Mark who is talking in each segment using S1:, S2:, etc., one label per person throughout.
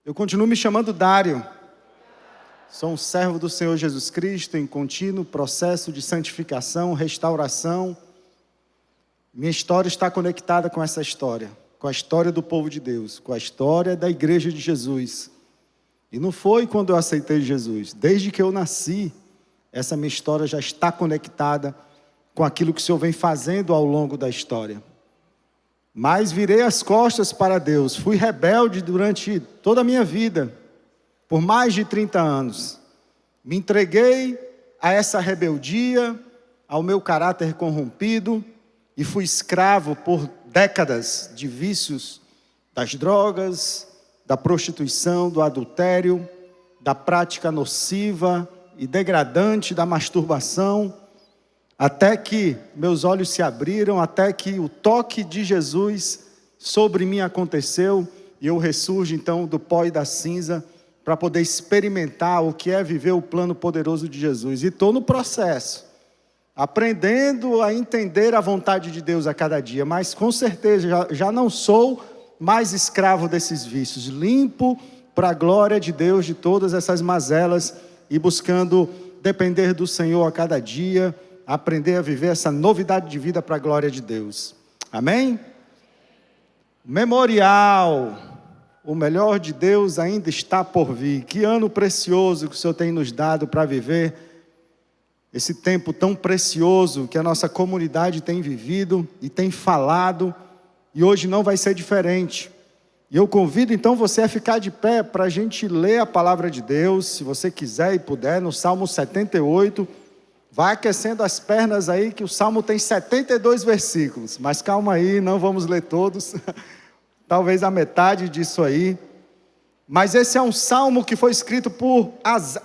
S1: Eu continuo me chamando Dário. Sou um servo do Senhor Jesus Cristo em contínuo processo de santificação, restauração. Minha história está conectada com essa história, com a história do povo de Deus, com a história da igreja de Jesus. E não foi quando eu aceitei Jesus. Desde que eu nasci, essa minha história já está conectada com aquilo que o Senhor vem fazendo ao longo da história. Mas virei as costas para Deus. Fui rebelde durante toda a minha vida, por mais de 30 anos. Me entreguei a essa rebeldia, ao meu caráter corrompido, e fui escravo por décadas de vícios, das drogas, da prostituição, do adultério, da prática nociva e degradante da masturbação, até que meus olhos se abriram, até que o toque de Jesus sobre mim aconteceu, e eu ressurjo então do pó e da cinza, para poder experimentar o que é viver o plano poderoso de Jesus. E estou no processo, aprendendo a entender a vontade de Deus a cada dia, mas com certeza já não sou mais escravo desses vícios, limpo para a glória de Deus de todas essas mazelas, e buscando depender do Senhor a cada dia, aprender a viver essa novidade de vida para a glória de Deus. Amém? Memorial, o melhor de Deus ainda está por vir. Que ano precioso que o Senhor tem nos dado para viver esse tempo tão precioso que a nossa comunidade tem vivido e tem falado, e hoje não vai ser diferente. E eu convido então você a ficar de pé para a gente ler a palavra de Deus, se você quiser e puder, no Salmo 78, vai aquecendo as pernas aí, que o Salmo tem 72 versículos, mas calma aí, não vamos ler todos, talvez a metade disso aí. Mas esse é um salmo que foi escrito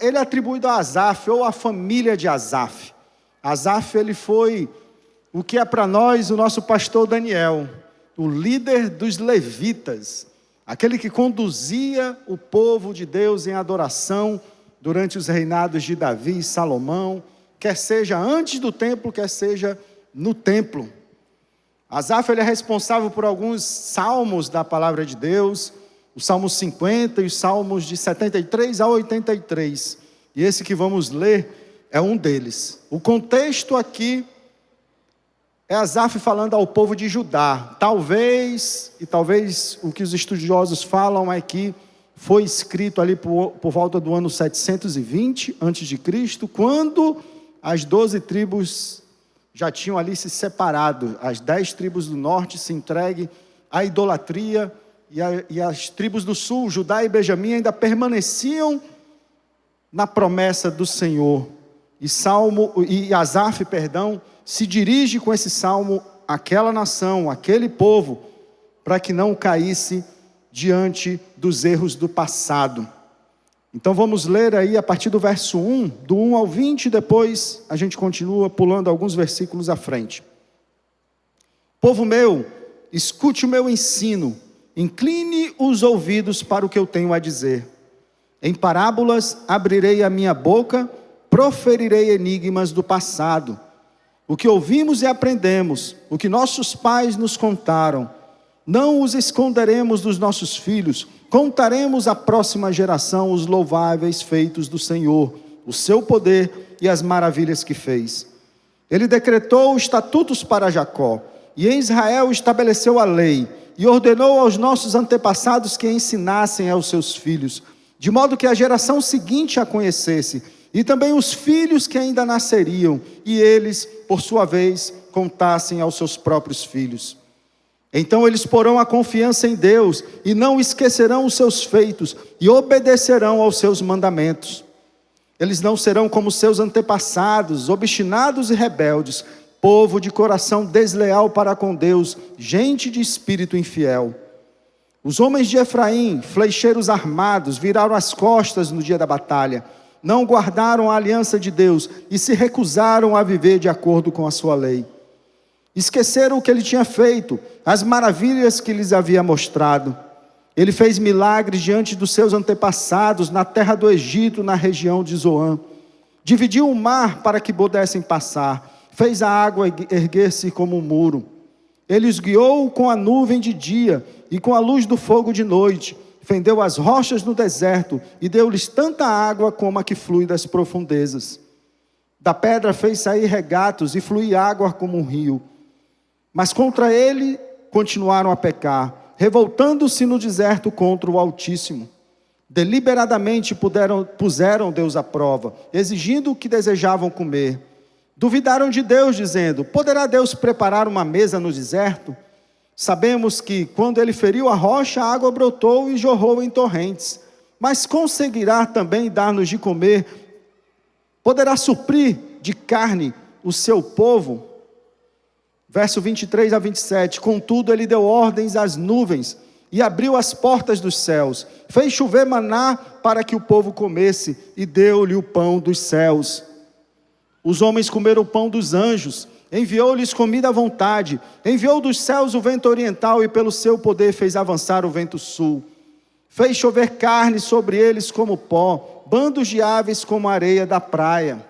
S1: ele é atribuído a Asaf, ou a família de Asaf. Asaf, ele foi o que é para nós o nosso pastor Daniel, o líder dos levitas, aquele que conduzia o povo de Deus em adoração durante os reinados de Davi e Salomão, quer seja antes do templo, quer seja no templo. Asaf, ele é responsável por alguns salmos da palavra de Deus, o Salmo 50 e os salmos de 73 a 83. E esse que vamos ler é um deles. O contexto aqui é Asaf falando ao povo de Judá. Talvez o que os estudiosos falam é que foi escrito ali por volta do ano 720 a.C., quando as 12 tribos já tinham ali se separado. As 10 tribos do norte se entreguem à idolatria, e as tribos do sul, Judá e Benjamim, ainda permaneciam na promessa do Senhor. E Asaf, se dirige com esse salmo àquela nação, àquele povo, para que não caísse diante dos erros do passado. Então vamos ler aí a partir do verso 1, do 1 ao 20, depois a gente continua pulando alguns versículos à frente. Povo meu, escute o meu ensino, incline os ouvidos para o que eu tenho a dizer. Em parábolas abrirei a minha boca, proferirei enigmas do passado. O que ouvimos e aprendemos, o que nossos pais nos contaram, não os esconderemos dos nossos filhos, contaremos à próxima geração os louváveis feitos do Senhor, o seu poder e as maravilhas que fez. Ele decretou estatutos para Jacó, e em Israel estabeleceu a lei, e ordenou aos nossos antepassados que ensinassem aos seus filhos, de modo que a geração seguinte a conhecesse, e também os filhos que ainda nasceriam, e eles, por sua vez, contassem aos seus próprios filhos. Então eles porão a confiança em Deus, e não esquecerão os seus feitos, e obedecerão aos seus mandamentos. Eles não serão como seus antepassados, obstinados e rebeldes, povo de coração desleal para com Deus, gente de espírito infiel. Os homens de Efraim, flecheiros armados, viraram as costas no dia da batalha, não guardaram a aliança de Deus e se recusaram a viver de acordo com a sua lei. Esqueceram o que ele tinha feito, as maravilhas que lhes havia mostrado. Ele fez milagres diante dos seus antepassados, na terra do Egito, na região de Zoã. Dividiu o mar para que pudessem passar, fez a água erguer-se como um muro. Ele os guiou com a nuvem de dia e com a luz do fogo de noite. fendeu as rochas no deserto e deu-lhes tanta água como a que flui das profundezas. Da pedra fez sair regatos e fluir água como um rio. Mas contra ele continuaram a pecar, revoltando-se no deserto contra o Altíssimo. Deliberadamente puseram Deus à prova, exigindo o que desejavam comer. Duvidaram de Deus, dizendo: poderá Deus preparar uma mesa no deserto? Sabemos que, quando ele feriu a rocha, a água brotou e jorrou em torrentes. Mas conseguirá também dar-nos de comer? Poderá suprir de carne o seu povo? Verso 23 a 27. Contudo, ele deu ordens às nuvens e abriu as portas dos céus. Fez chover maná para que o povo comesse e deu-lhe o pão dos céus. Os homens comeram o pão dos anjos. Enviou-lhes comida à vontade. Enviou dos céus o vento oriental e pelo seu poder fez avançar o vento sul. Fez chover carne sobre eles como pó, bandos de aves como a areia da praia.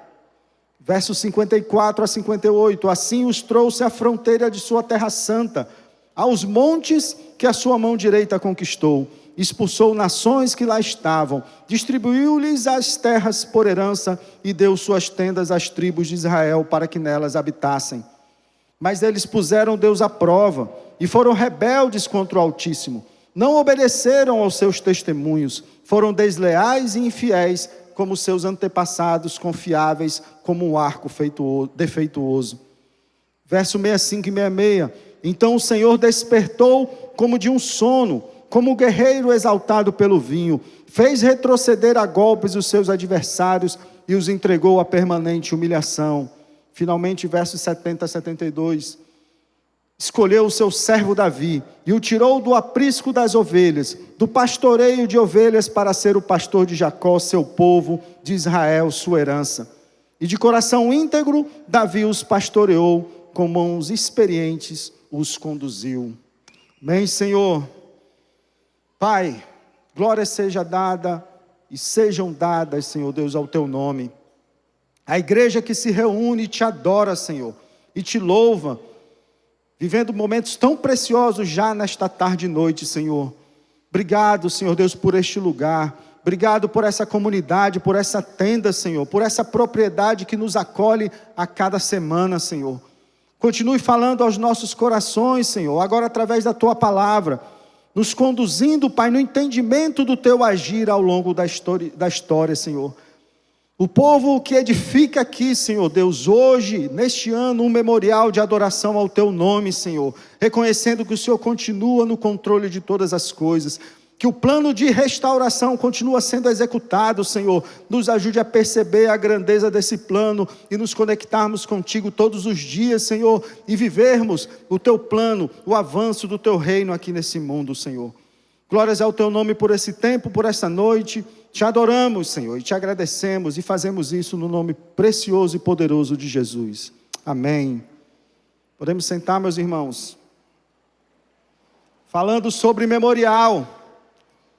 S1: Versos 54 a 58. Assim os trouxe à fronteira de sua terra santa, aos montes que a sua mão direita conquistou. Expulsou nações que lá estavam, distribuiu-lhes as terras por herança e deu suas tendas às tribos de Israel para que nelas habitassem. Mas eles puseram Deus à prova e foram rebeldes contra o Altíssimo. Não obedeceram aos seus testemunhos, foram desleais e infiéis como seus antepassados, confiáveis como um arco defeituoso. Verso 65 e 66. Então o Senhor despertou como de um sono, como um guerreiro exaltado pelo vinho, fez retroceder a golpes os seus adversários e os entregou a permanente humilhação. Finalmente, versos 70 a 72. Escolheu o seu servo Davi e o tirou do aprisco das ovelhas, do pastoreio de ovelhas para ser o pastor de Jacó, seu povo, de Israel, sua herança. E de coração íntegro, Davi os pastoreou, com mãos experientes os conduziu. Amém, Senhor. Pai, glória seja dada e sejam dadas, Senhor Deus, ao teu nome. A igreja que se reúne e te adora, Senhor, e te louva, vivendo momentos tão preciosos já nesta tarde e noite, Senhor. Obrigado, Senhor Deus, por este lugar. Obrigado por essa comunidade, por essa tenda, Senhor, por essa propriedade que nos acolhe a cada semana, Senhor. Continue falando aos nossos corações, Senhor, agora através da tua palavra, nos conduzindo, Pai, no entendimento do teu agir ao longo da história, Senhor. O povo que edifica aqui, Senhor Deus, hoje, neste ano, um memorial de adoração ao teu nome, Senhor, reconhecendo que o Senhor continua no controle de todas as coisas, que o plano de restauração continua sendo executado, Senhor. Nos ajude a perceber a grandeza desse plano e nos conectarmos contigo todos os dias, Senhor, e vivermos o teu plano, o avanço do teu reino aqui nesse mundo, Senhor. Glórias ao teu nome por esse tempo, por essa noite. Te adoramos, Senhor, e te agradecemos e fazemos isso no nome precioso e poderoso de Jesus. Amém. Podemos sentar, meus irmãos. Falando sobre memorial.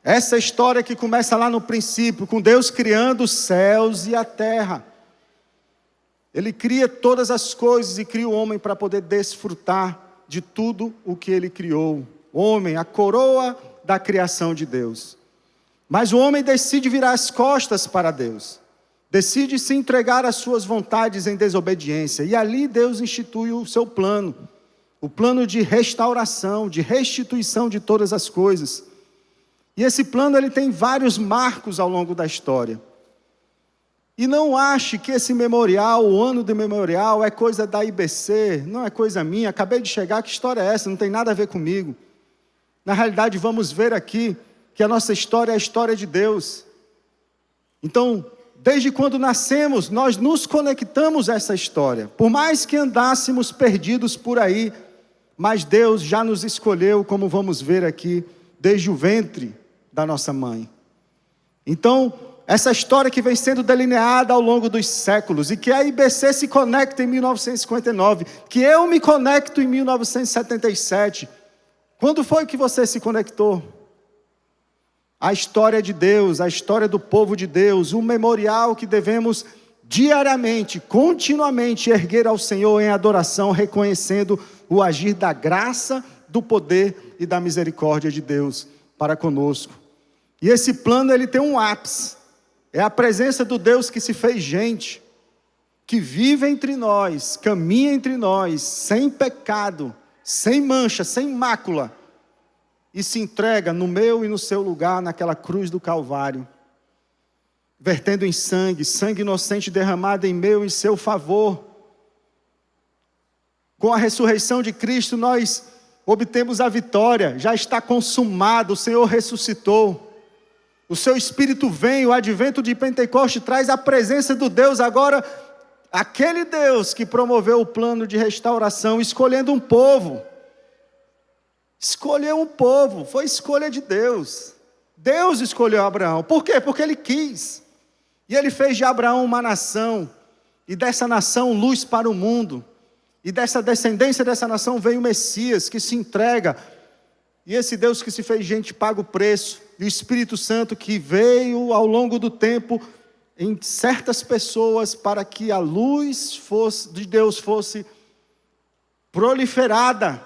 S1: Essa história que começa lá no princípio, com Deus criando os céus e a terra. Ele cria todas as coisas e cria o homem para poder desfrutar de tudo o que ele criou. O homem, a coroa da criação de Deus. Mas o homem decide virar as costas para Deus. Decide se entregar às suas vontades em desobediência. E ali Deus institui o seu plano. O plano de restauração, de restituição de todas as coisas. E esse plano ele tem vários marcos ao longo da história. E não ache que esse memorial, o ano do memorial, é coisa da IBC, não é coisa minha, acabei de chegar, que história é essa? Não tem nada a ver comigo. Na realidade, vamos ver aqui que a nossa história é a história de Deus. Então, desde quando nascemos, nós nos conectamos a essa história. Por mais que andássemos perdidos por aí, mas Deus já nos escolheu, como vamos ver aqui, desde o ventre da nossa mãe. Então, essa história que vem sendo delineada ao longo dos séculos, e que a IBC se conecta em 1959, que eu me conecto em 1977. Quando foi que você se conectou? A história de Deus, a história do povo de Deus, um memorial que devemos diariamente, continuamente erguer ao Senhor em adoração, reconhecendo o agir da graça, do poder e da misericórdia de Deus para conosco. E esse plano ele tem um ápice. É a presença do Deus que se fez gente, que vive entre nós, caminha entre nós, sem pecado, sem mancha, sem mácula, e se entrega no meu e no seu lugar, naquela cruz do Calvário, vertendo em sangue, sangue inocente derramado em meu e em seu favor. Com a ressurreição de Cristo, nós obtemos a vitória, já está consumado, o Senhor ressuscitou. O seu Espírito vem, o advento de Pentecostes traz a presença do Deus agora, aquele Deus que promoveu o plano de restauração, escolhendo um povo. Escolheu um povo, foi escolha de Deus. Deus escolheu Abraão. Por quê? Porque Ele quis. E Ele fez de Abraão uma nação, e dessa nação luz para o mundo. E dessa descendência dessa nação veio o Messias, que se entrega. E esse Deus que se fez gente paga o preço. E o Espírito Santo que veio ao longo do tempo em certas pessoas para que a luz de Deus fosse proliferada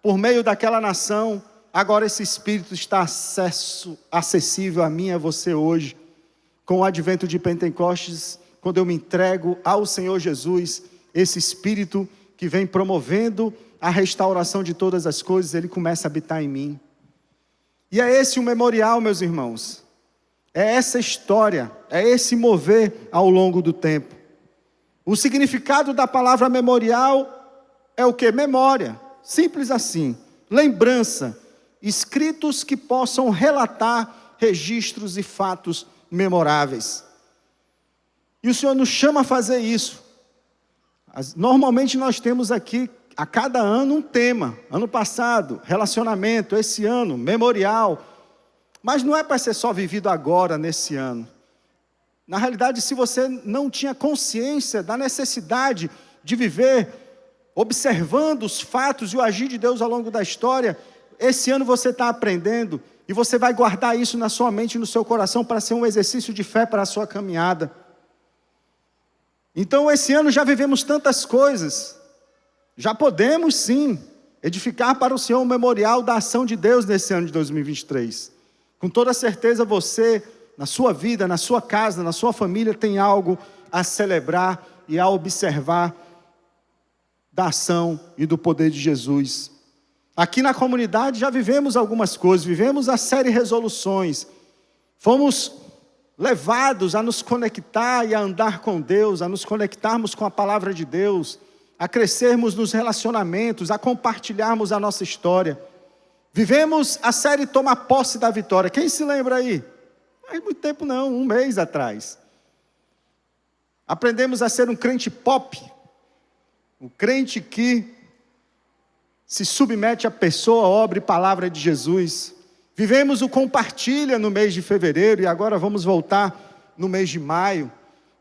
S1: por meio daquela nação. Agora esse Espírito está acessível a mim e a você hoje. Com o advento de Pentecostes, quando eu me entrego ao Senhor Jesus, esse Espírito que vem promovendo a restauração de todas as coisas, ele começa a habitar em mim. E é esse o memorial, meus irmãos. É essa história, é esse mover ao longo do tempo. O significado da palavra memorial é o quê? Memória. Simples assim. Lembrança. Escritos que possam relatar registros e fatos memoráveis. E o Senhor nos chama a fazer isso. Normalmente nós temos aqui, a cada ano, um tema. Ano passado, relacionamento. Esse ano, memorial. Mas não é para ser só vivido agora, nesse ano. Na realidade, se você não tinha consciência da necessidade de viver observando os fatos e o agir de Deus ao longo da história, esse ano você está aprendendo e você vai guardar isso na sua mente e no seu coração para ser um exercício de fé para a sua caminhada. Então, esse ano já vivemos tantas coisas, já podemos sim edificar para o Senhor um memorial da ação de Deus nesse ano de 2023. Com toda certeza você, na sua vida, na sua casa, na sua família, tem algo a celebrar e a observar da ação e do poder de Jesus. Aqui na comunidade já vivemos algumas coisas, vivemos a série Resoluções. Fomos levados a nos conectar e a andar com Deus, a nos conectarmos com a palavra de Deus, a crescermos nos relacionamentos, a compartilharmos a nossa história. Vivemos a série Toma Posse da Vitória. Quem se lembra aí? Não faz muito tempo não, um mês atrás. Aprendemos a ser um crente pop, um crente que se submete à pessoa, obra e palavra de Jesus. Vivemos o Compartilha no mês de fevereiro e agora vamos voltar no mês de maio.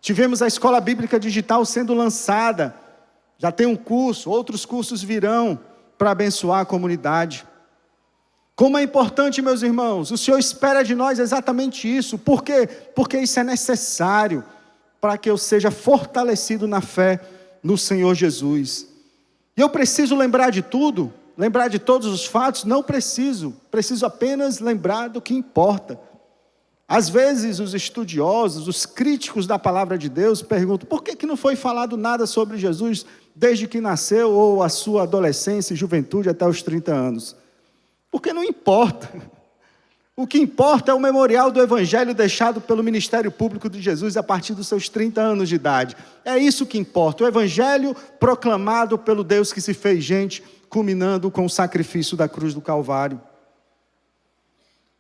S1: Tivemos a Escola Bíblica Digital sendo lançada. Já tem um curso, outros cursos virão para abençoar a comunidade. Como é importante, meus irmãos, o Senhor espera de nós exatamente isso. Por quê? Porque isso é necessário para que eu seja fortalecido na fé no Senhor Jesus. E eu preciso lembrar de tudo, lembrar de todos os fatos? Não preciso apenas lembrar do que importa. Às vezes os estudiosos, os críticos da palavra de Deus perguntam: por que não foi falado nada sobre Jesus desde que nasceu ou a sua adolescência e juventude até os 30 anos? Porque não importa. O que importa é o memorial do Evangelho deixado pelo ministério público de Jesus a partir dos seus 30 anos de idade. É isso que importa, o Evangelho proclamado pelo Deus que se fez gente, culminando com o sacrifício da cruz do Calvário.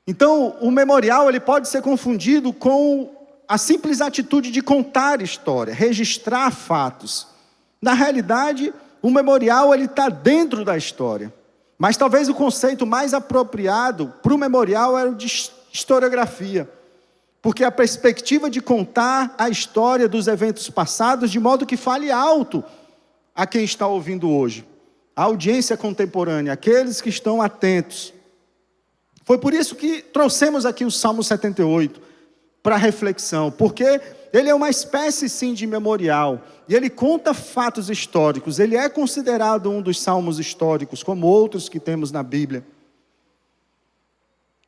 S1: Então, o memorial ele pode ser confundido com a simples atitude de contar história, registrar fatos. Na realidade, o memorial está dentro da história. Mas talvez o conceito mais apropriado para o memorial era o de historiografia. Porque a perspectiva de contar a história dos eventos passados, de modo que fale alto a quem está ouvindo hoje. A audiência contemporânea, aqueles que estão atentos. Foi por isso que trouxemos aqui o Salmo 78 para reflexão. Porque ele é uma espécie sim de memorial. E ele conta fatos históricos. Ele é considerado um dos salmos históricos, como outros que temos na Bíblia.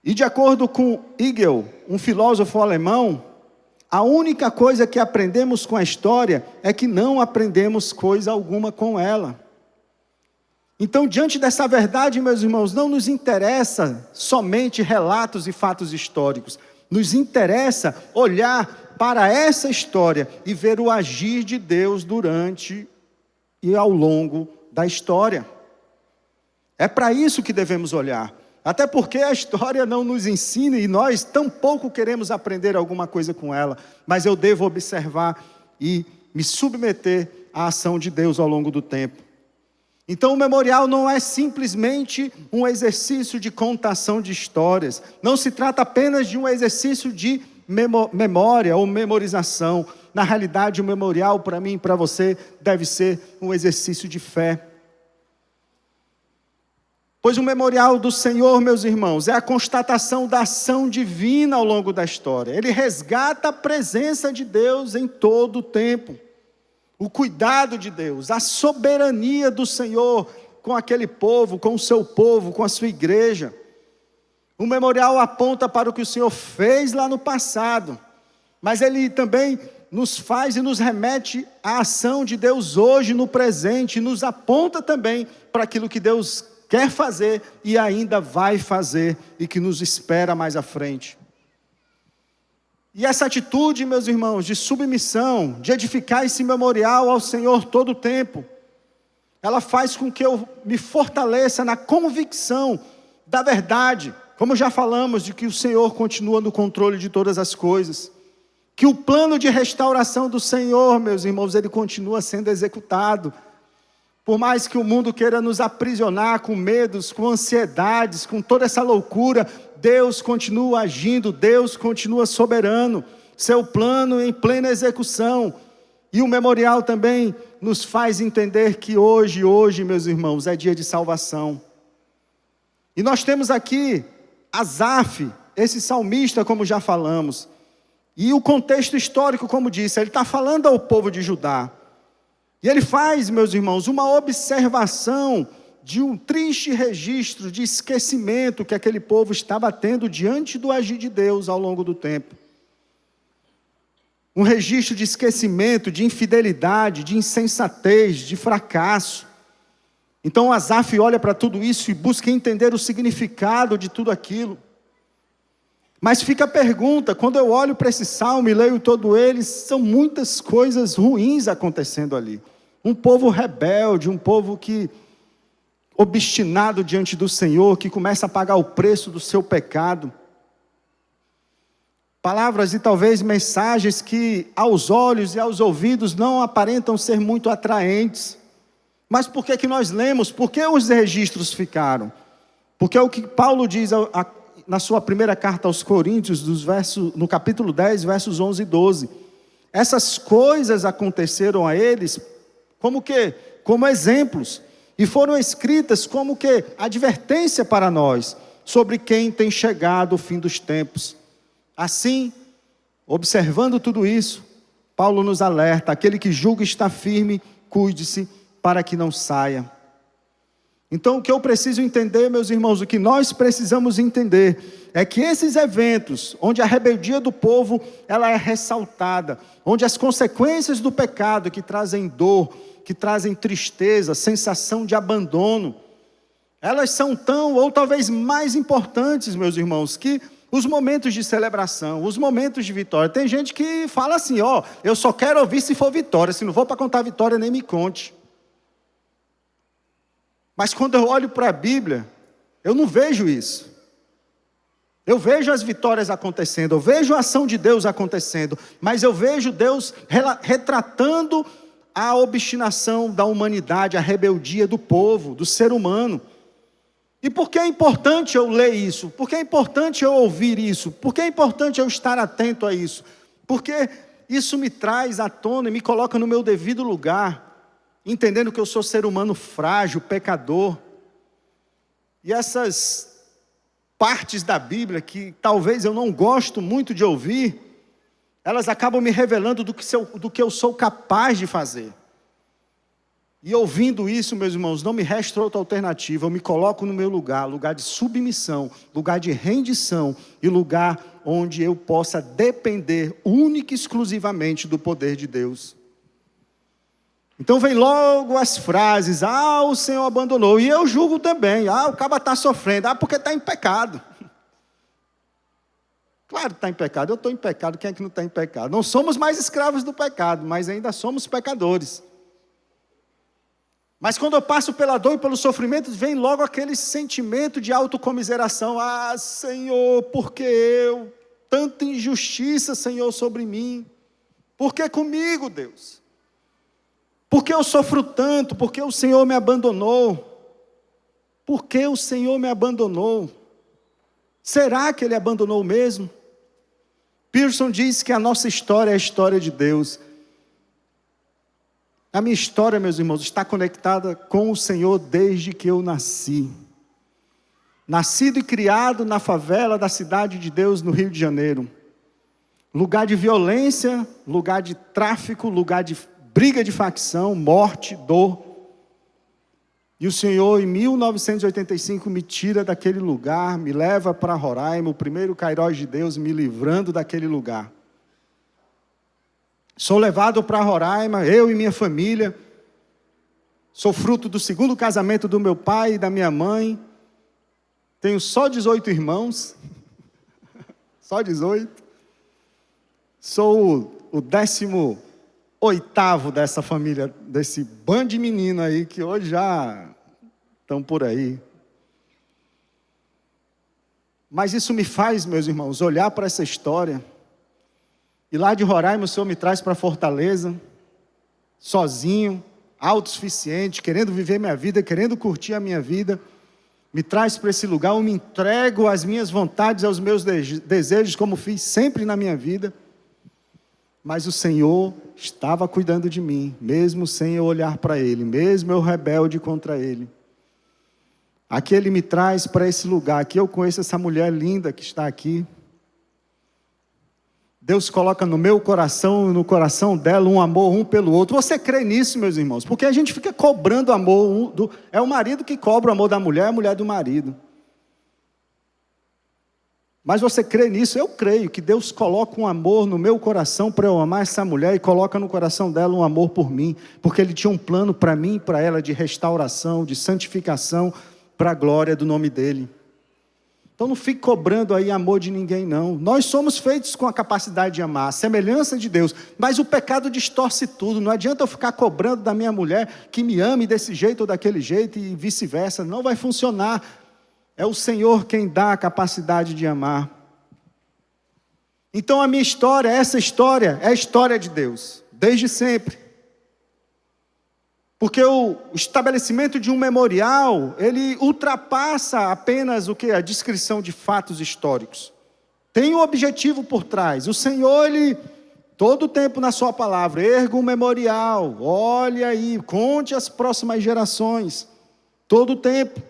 S1: E de acordo com Hegel, um filósofo alemão, a única coisa que aprendemos com a história é que não aprendemos coisa alguma com ela. Então, diante dessa verdade, meus irmãos, não nos interessa somente relatos e fatos históricos. Nos interessa olhar para essa história e ver o agir de Deus durante e ao longo da história. É para isso que devemos olhar. Até porque a história não nos ensina e nós tampouco queremos aprender alguma coisa com ela. Mas eu devo observar e me submeter à ação de Deus ao longo do tempo. Então o memorial não é simplesmente um exercício de contação de histórias. Não se trata apenas de um exercício de memória ou memorização. Na realidade, o memorial para mim e para você deve ser um exercício de fé. Pois o memorial do Senhor, meus irmãos, é a constatação da ação divina ao longo da história. Ele resgata a presença de Deus em todo o tempo. O cuidado de Deus, a soberania do Senhor com aquele povo, com o seu povo, com a sua igreja. O memorial aponta para o que o Senhor fez lá no passado, mas ele também nos faz e nos remete à ação de Deus hoje no presente, e nos aponta também para aquilo que Deus quer fazer e ainda vai fazer e que nos espera mais à frente. E essa atitude, meus irmãos, de submissão, de edificar esse memorial ao Senhor todo o tempo, ela faz com que eu me fortaleça na convicção da verdade, como já falamos, de que o Senhor continua no controle de todas as coisas, que o plano de restauração do Senhor, meus irmãos, ele continua sendo executado. Por mais que o mundo queira nos aprisionar com medos, com ansiedades, com toda essa loucura, Deus continua agindo, Deus continua soberano, seu plano em plena execução. E o memorial também nos faz entender que hoje, meus irmãos, é dia de salvação. E nós temos aqui Asaf, esse salmista, como já falamos. E o contexto histórico, como disse, ele está falando ao povo de Judá. E ele faz, meus irmãos, uma observação de um triste registro de esquecimento que aquele povo estava tendo diante do agir de Deus ao longo do tempo. Um registro de esquecimento, de infidelidade, de insensatez, de fracasso. Então Asaf olha para tudo isso e busca entender o significado de tudo aquilo. Mas fica a pergunta, quando eu olho para esse salmo e leio todo ele, são muitas coisas ruins acontecendo ali. Um povo rebelde, um povo que obstinado diante do Senhor, que começa a pagar o preço do seu pecado. Palavras e talvez mensagens que aos olhos e aos ouvidos não aparentam ser muito atraentes. Mas por que nós lemos? Por que os registros ficaram? Porque é o que Paulo diz na sua primeira carta aos Coríntios, no capítulo 10, versos 11 e 12. Essas coisas aconteceram a eles como exemplos, e foram escritas como que advertência para nós, sobre quem tem chegado o fim dos tempos. Assim, observando tudo isso, Paulo nos alerta: aquele que julga estar firme, cuide-se para que não saia. Então o que eu preciso entender, meus irmãos, o que nós precisamos entender, é que esses eventos, onde a rebeldia do povo, ela é ressaltada, onde as consequências do pecado que trazem dor, que trazem tristeza, sensação de abandono, elas são tão, ou talvez mais importantes, meus irmãos, que os momentos de celebração, os momentos de vitória. Tem gente que fala assim, eu só quero ouvir se for vitória, se não for para contar vitória, nem me conte. Mas quando eu olho para a Bíblia, eu não vejo isso. Eu vejo as vitórias acontecendo, eu vejo a ação de Deus acontecendo, mas eu vejo Deus retratando a obstinação da humanidade, a rebeldia do povo, do ser humano. E por que é importante eu ler isso? Por que é importante eu ouvir isso? Por que é importante eu estar atento a isso? Porque isso me traz à tona e me coloca no meu devido lugar, entendendo que eu sou ser humano frágil, pecador. E essas partes da Bíblia que talvez eu não gosto muito de ouvir, elas acabam me revelando do que eu sou capaz de fazer. E ouvindo isso, meus irmãos, não me resta outra alternativa. Eu me coloco no meu lugar, lugar de submissão, lugar de rendição e lugar onde eu possa depender única e exclusivamente do poder de Deus. Então vem logo as frases: ah, o Senhor abandonou. E eu julgo também: ah, o cara está sofrendo, ah, porque está em pecado. Claro que está em pecado, eu estou em pecado, quem é que não está em pecado? Não somos mais escravos do pecado, mas ainda somos pecadores. Mas quando eu passo pela dor e pelo sofrimento, vem logo aquele sentimento de autocomiseração: ah, Senhor, por que eu? Tanta injustiça, Senhor, sobre mim. Por que comigo, Deus? Por que eu sofro tanto? Por que o Senhor me abandonou? Por que o Senhor me abandonou? Será que Ele abandonou mesmo? Pearson diz que a nossa história é a história de Deus. A minha história, meus irmãos, está conectada com o Senhor desde que eu nasci. Nascido e criado na favela da Cidade de Deus, no Rio de Janeiro. Lugar de violência, lugar de tráfico, lugar de briga de facção, morte, dor. E o Senhor, em 1985, me tira daquele lugar, me leva para Roraima, o primeiro Kairós de Deus, me livrando daquele lugar. Sou levado para Roraima, eu e minha família. Sou fruto do segundo casamento do meu pai e da minha mãe. Tenho só 18 irmãos. Só 18. Sou o 18º dessa família, desse bando de menino aí, que hoje já estão por aí. Mas isso me faz, meus irmãos, olhar para essa história. E lá de Roraima o Senhor me traz para Fortaleza, sozinho, autossuficiente, querendo viver minha vida, querendo curtir a minha vida. Me traz para esse lugar, eu me entrego às minhas vontades, aos meus desejos, como fiz sempre na minha vida. Mas o Senhor estava cuidando de mim, mesmo sem eu olhar para Ele, mesmo eu rebelde contra Ele. Aqui Ele me traz para esse lugar, aqui eu conheço essa mulher linda que está aqui. Deus coloca no meu coração e no coração dela um amor um pelo outro. Você crê nisso, meus irmãos? Porque a gente fica cobrando amor. É o marido que cobra o amor da mulher, a mulher do marido. Mas você crê nisso? Eu creio que Deus coloca um amor no meu coração para eu amar essa mulher e coloca no coração dela um amor por mim. Porque Ele tinha um plano para mim e para ela de restauração, de santificação, para a glória do nome dEle. Então não fique cobrando aí amor de ninguém, não. Nós somos feitos com a capacidade de amar, a semelhança de Deus. Mas o pecado distorce tudo. Não adianta eu ficar cobrando da minha mulher que me ame desse jeito ou daquele jeito e vice-versa. Não vai funcionar. É o Senhor quem dá a capacidade de amar. Então a minha história, essa história, é a história de Deus. Desde sempre. Porque o estabelecimento de um memorial, ele ultrapassa apenas a descrição de fatos históricos. Tem um objetivo por trás. O Senhor, Ele, todo o tempo na sua palavra, erga um memorial, olhe aí, conte às próximas gerações. Todo o tempo.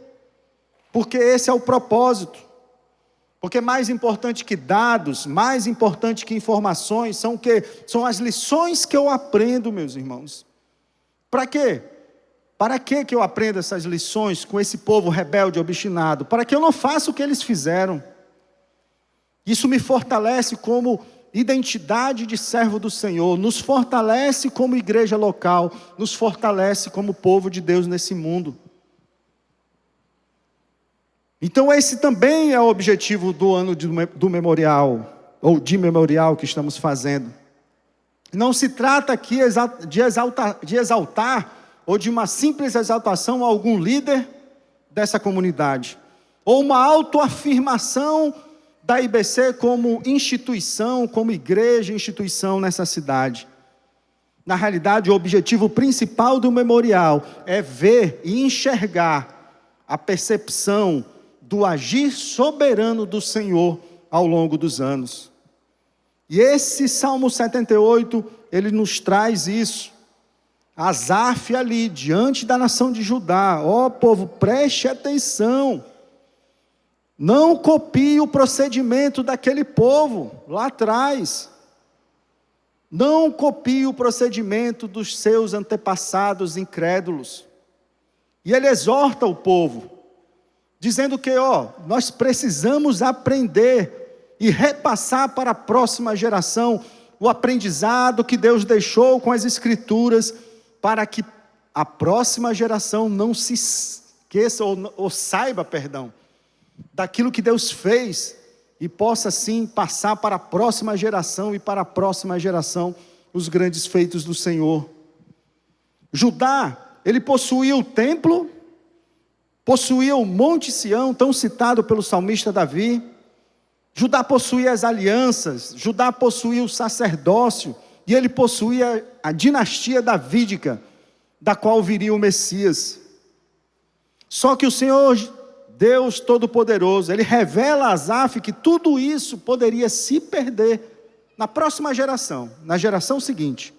S1: Porque esse é o propósito. Porque mais importante que dados, mais importante que informações, são o quê? São as lições que eu aprendo, meus irmãos. Para quê? Para que eu aprenda essas lições com esse povo rebelde, obstinado? Para que eu não faça o que eles fizeram. Isso me fortalece como identidade de servo do Senhor, nos fortalece como igreja local, nos fortalece como povo de Deus nesse mundo. Então esse também é o objetivo do ano do memorial, ou de memorial que estamos fazendo. Não se trata aqui de exaltar ou de uma simples exaltação a algum líder dessa comunidade, ou uma autoafirmação da IBC como instituição, como igreja, instituição nessa cidade. Na realidade, o objetivo principal do memorial é ver e enxergar a percepção do agir soberano do Senhor ao longo dos anos. E esse Salmo 78, ele nos traz isso. Asaf ali, diante da nação de Judá. Ó povo, preste atenção. Não copie o procedimento daquele povo lá atrás. Não copie o procedimento dos seus antepassados incrédulos. E ele exorta o povo, dizendo que, nós precisamos aprender e repassar para a próxima geração o aprendizado que Deus deixou com as Escrituras, para que a próxima geração não se esqueça ou saiba, daquilo que Deus fez, e possa assim passar para a próxima geração e para a próxima geração os grandes feitos do Senhor. Judá, ele possuía o templo, possuía o Monte Sião, tão citado pelo salmista Davi. Judá possuía as alianças, Judá possuía o sacerdócio, e ele possuía a dinastia davídica, da qual viria o Messias. Só que o Senhor, Deus Todo-Poderoso, ele revela a Asaf que tudo isso poderia se perder na próxima geração, na geração seguinte.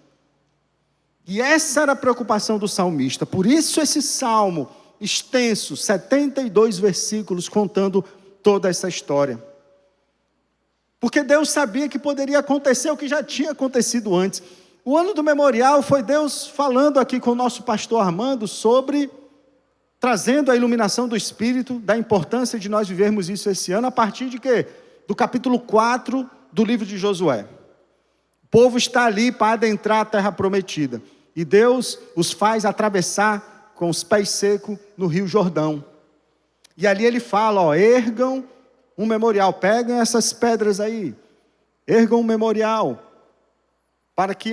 S1: E essa era a preocupação do salmista. Por isso esse salmo extenso, 72 versículos, contando toda essa história. Porque Deus sabia que poderia acontecer o que já tinha acontecido antes. O ano do memorial foi Deus falando aqui com o nosso pastor Armando sobre, trazendo a iluminação do Espírito, da importância de nós vivermos isso esse ano, a partir de quê? Do capítulo 4 do livro de Josué. O povo está ali para adentrar a terra prometida. E Deus os faz atravessar com os pés secos no rio Jordão. E ali ele fala, ergam um memorial, peguem essas pedras aí, ergam um memorial, para que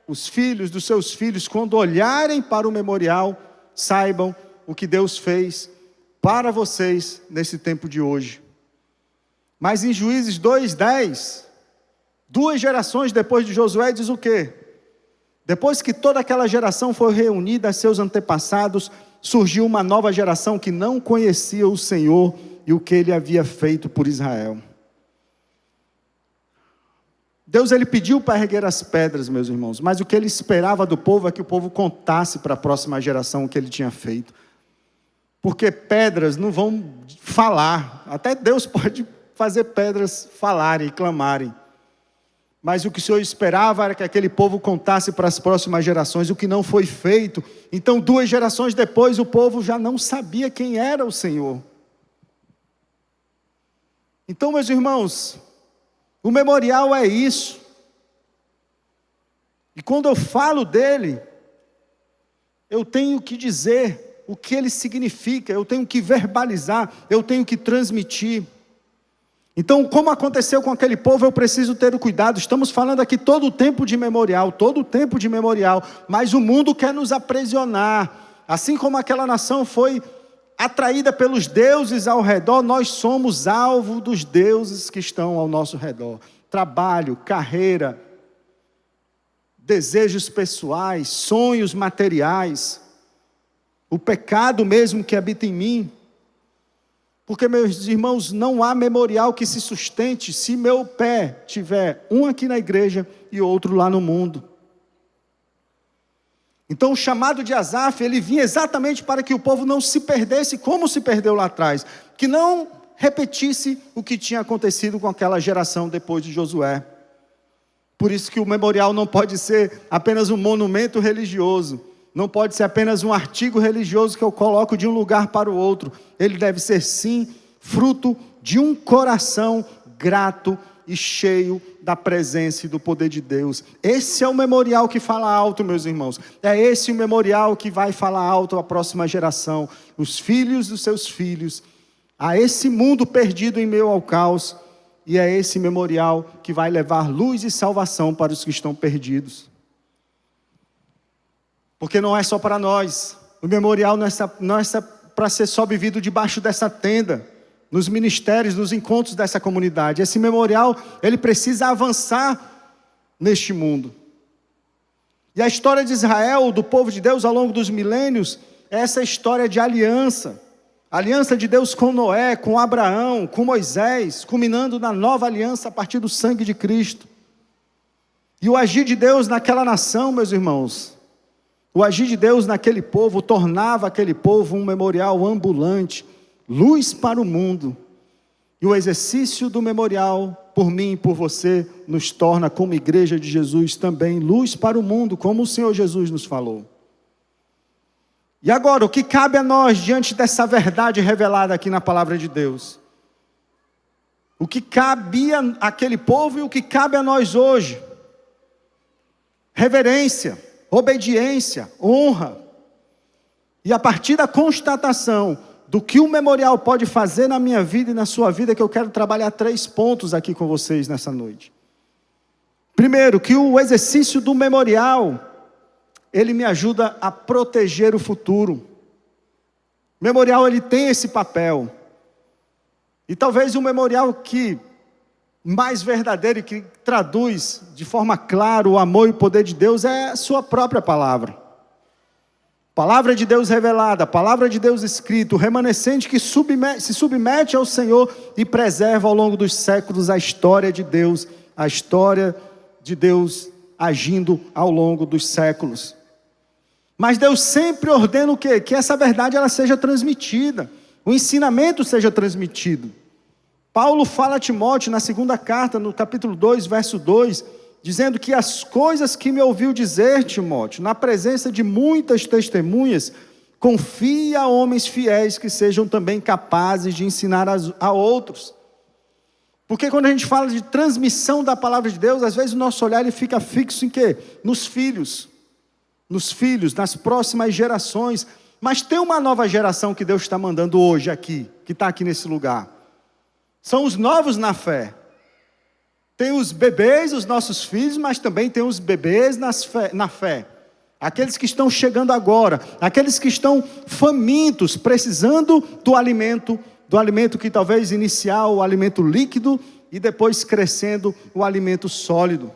S1: os filhos dos seus filhos, quando olharem para o memorial, saibam o que Deus fez para vocês nesse tempo de hoje. Mas em Juízes 2:10, 2 gerações depois de Josué, diz o quê? Depois que toda aquela geração foi reunida a seus antepassados, surgiu uma nova geração que não conhecia o Senhor e o que ele havia feito por Israel. Deus, ele pediu para erguer as pedras, meus irmãos, mas o que ele esperava do povo é que o povo contasse para a próxima geração o que ele tinha feito. Porque pedras não vão falar, até Deus pode fazer pedras falarem e clamarem. Mas o que o Senhor esperava era que aquele povo contasse para as próximas gerações o que não foi feito. Então 2 gerações depois o povo já não sabia quem era o Senhor. Então, meus irmãos, o memorial é isso. E quando eu falo dele, eu tenho que dizer o que ele significa, eu tenho que verbalizar, eu tenho que transmitir. Então, como aconteceu com aquele povo, eu preciso ter o cuidado. Estamos falando aqui todo o tempo de memorial, mas o mundo quer nos aprisionar. Assim como aquela nação foi atraída pelos deuses ao redor, nós somos alvo dos deuses que estão ao nosso redor. Trabalho, carreira, desejos pessoais, sonhos materiais, o pecado mesmo que habita em mim. Porque, meus irmãos, não há memorial que se sustente se meu pé tiver um aqui na igreja e outro lá no mundo. Então o chamado de Asaf, ele vinha exatamente para que o povo não se perdesse como se perdeu lá atrás. Que não repetisse o que tinha acontecido com aquela geração depois de Josué. Por isso que o memorial não pode ser apenas um monumento religioso. Não pode ser apenas um artigo religioso que eu coloco de um lugar para o outro. Ele deve ser, sim, fruto de um coração grato e cheio da presença e do poder de Deus. Esse é o memorial que fala alto, meus irmãos. É esse o memorial que vai falar alto à próxima geração. Os filhos dos seus filhos. A esse mundo perdido em meio ao caos. E é esse memorial que vai levar luz e salvação para os que estão perdidos. Porque não é só para nós. O memorial não é para ser só vivido debaixo dessa tenda, nos ministérios, nos encontros dessa comunidade. Esse memorial, ele precisa avançar neste mundo. E a história de Israel, do povo de Deus ao longo dos milênios, é essa história de aliança. A aliança de Deus com Noé, com Abraão, com Moisés, culminando na nova aliança a partir do sangue de Cristo. E o agir de Deus naquela nação, meus irmãos, o agir de Deus naquele povo tornava aquele povo um memorial ambulante, luz para o mundo. E o exercício do memorial, por mim e por você, nos torna, como igreja de Jesus, também luz para o mundo, como o Senhor Jesus nos falou. E agora, o que cabe a nós diante dessa verdade revelada aqui na palavra de Deus? O que cabia àquele povo e o que cabe a nós hoje? Reverência, obediência, honra. E a partir da constatação do que o memorial pode fazer na minha vida e na sua vida, que eu quero trabalhar 3 pontos aqui com vocês nessa noite. Primeiro, que o exercício do memorial, ele me ajuda a proteger o futuro. O memorial, ele tem esse papel. E talvez o memorial que mais verdadeiro e que traduz de forma clara o amor e o poder de Deus é a sua própria palavra. Palavra de Deus revelada, palavra de Deus escrita, o remanescente que se submete ao Senhor e preserva ao longo dos séculos a história de Deus agindo ao longo dos séculos. Mas Deus sempre ordena o quê? Que essa verdade ela seja transmitida, o ensinamento seja transmitido. Paulo fala a Timóteo na segunda carta, no capítulo 2, verso 2, dizendo que as coisas que me ouviu dizer, Timóteo, na presença de muitas testemunhas, confia a homens fiéis que sejam também capazes de ensinar a outros. Porque quando a gente fala de transmissão da palavra de Deus, às vezes o nosso olhar ele fica fixo em quê? Nos filhos, nas próximas gerações. Mas tem uma nova geração que Deus está mandando hoje aqui, que está aqui nesse lugar. São os novos na fé. Tem os bebês, os nossos filhos, mas também tem os bebês na fé. Aqueles que estão chegando agora, aqueles que estão famintos, precisando do alimento que talvez inicial, o alimento líquido, e depois crescendo o alimento sólido.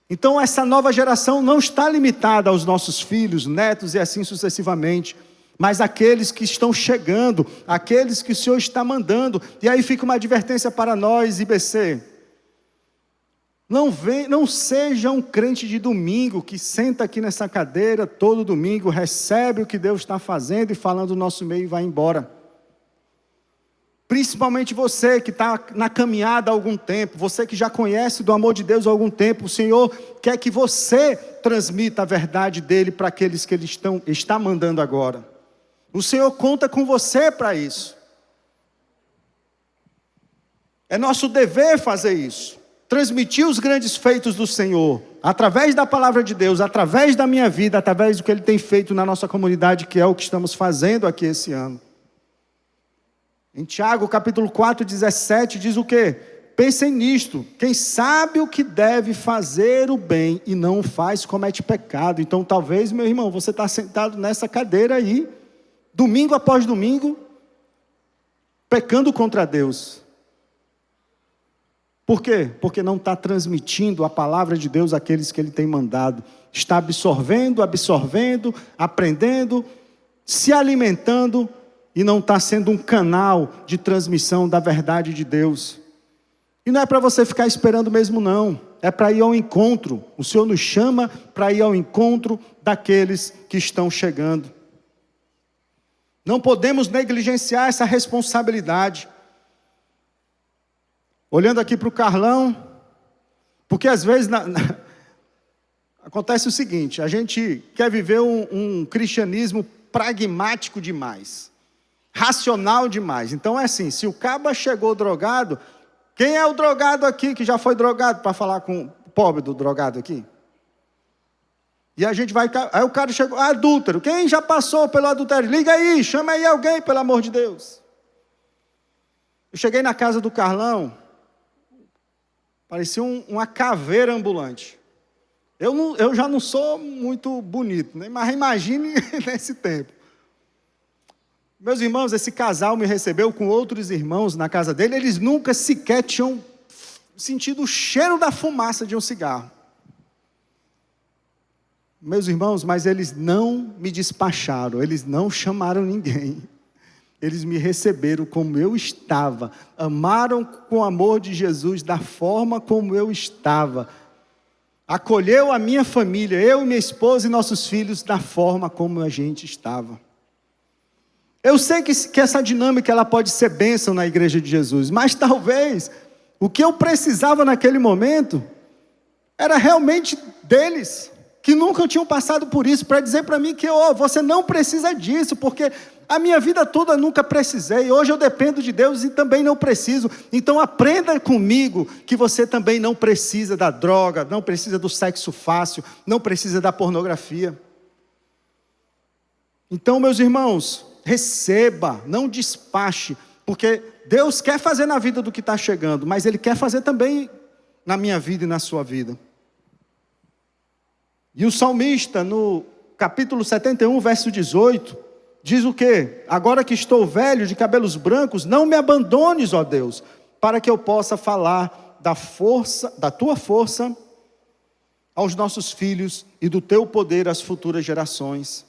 S1: Então essa nova geração não está limitada aos nossos filhos, netos e assim sucessivamente, mas aqueles que estão chegando, aqueles que o Senhor está mandando. E aí fica uma advertência para nós, IBC. Não seja um crente de domingo, que senta aqui nessa cadeira todo domingo, recebe o que Deus está fazendo e falando no nosso meio e vai embora. Principalmente você que está na caminhada há algum tempo, você que já conhece do amor de Deus há algum tempo, o Senhor quer que você transmita a verdade dEle para aqueles que Ele está mandando agora. O Senhor conta com você para isso. É nosso dever fazer isso. Transmitir os grandes feitos do Senhor, através da palavra de Deus, através da minha vida, através do que Ele tem feito na nossa comunidade, que é o que estamos fazendo aqui esse ano. Em Tiago, capítulo 4, 17, diz o quê? Pensem nisto, quem sabe o que deve fazer o bem e não o faz, comete pecado. Então talvez, meu irmão, você está sentado nessa cadeira aí, domingo após domingo, pecando contra Deus. Por quê? Porque não está transmitindo a palavra de Deus àqueles que Ele tem mandado. Está absorvendo, aprendendo, se alimentando, e não está sendo um canal de transmissão da verdade de Deus. E não é para você ficar esperando mesmo não, é para ir ao encontro. O Senhor nos chama para ir ao encontro daqueles que estão chegando. Não podemos negligenciar essa responsabilidade. Olhando aqui para o Carlão, porque às vezes acontece o seguinte, a gente quer viver um cristianismo pragmático demais. Racional demais. Então é assim, se o caba chegou drogado, quem é o drogado aqui que já foi drogado, para falar com o pobre do drogado aqui? E a gente vai, aí o cara chegou, adúltero, quem já passou pelo adultério? Liga aí, chama aí alguém, pelo amor de Deus. Eu cheguei na casa do Carlão, parecia uma caveira ambulante. Eu já não sou muito bonito, né? Mas imagine nesse tempo. Meus irmãos, esse casal me recebeu com outros irmãos na casa dele, eles nunca sequer tinham sentido o cheiro da fumaça de um cigarro. Meus irmãos, mas eles não me despacharam, eles não chamaram ninguém. Eles me receberam como eu estava, amaram com o amor de Jesus da forma como eu estava. Acolheu a minha família, eu e minha esposa e nossos filhos da forma como a gente estava. Eu sei que essa dinâmica ela pode ser bênção na igreja de Jesus, mas talvez o que eu precisava naquele momento era realmente deles, que nunca tinham passado por isso, para dizer para mim que você não precisa disso, porque a minha vida toda eu nunca precisei, hoje eu dependo de Deus e também não preciso. Então aprenda comigo que você também não precisa da droga, não precisa do sexo fácil, não precisa da pornografia. Então, meus irmãos, receba, não despache, porque Deus quer fazer na vida do que está chegando, mas Ele quer fazer também na minha vida e na sua vida. E o salmista, no capítulo 71, verso 18, diz o quê? Agora que estou velho, de cabelos brancos, não me abandones, ó Deus, para que eu possa falar da tua força aos nossos filhos e do teu poder às futuras gerações.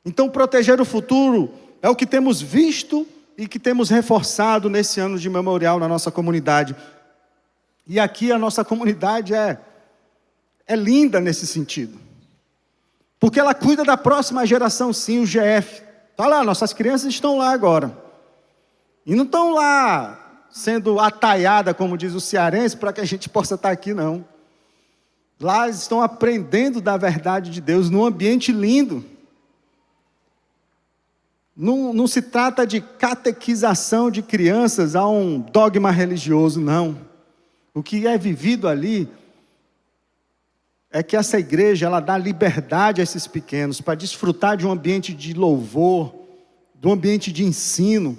S1: Então, proteger o futuro é o que temos visto e que temos reforçado nesse ano de memorial na nossa comunidade. E aqui a nossa comunidade é linda nesse sentido. Porque ela cuida da próxima geração, sim, o GF. Está lá, nossas crianças estão lá agora. E não estão lá sendo ataiadas, como diz o cearense, para que a gente possa estar aqui, não. Lá estão aprendendo da verdade de Deus, num ambiente lindo. Não se trata de catequização de crianças a um dogma religioso, não. O que é vivido ali é que essa igreja ela dá liberdade a esses pequenos para desfrutar de um ambiente de louvor, de um ambiente de ensino,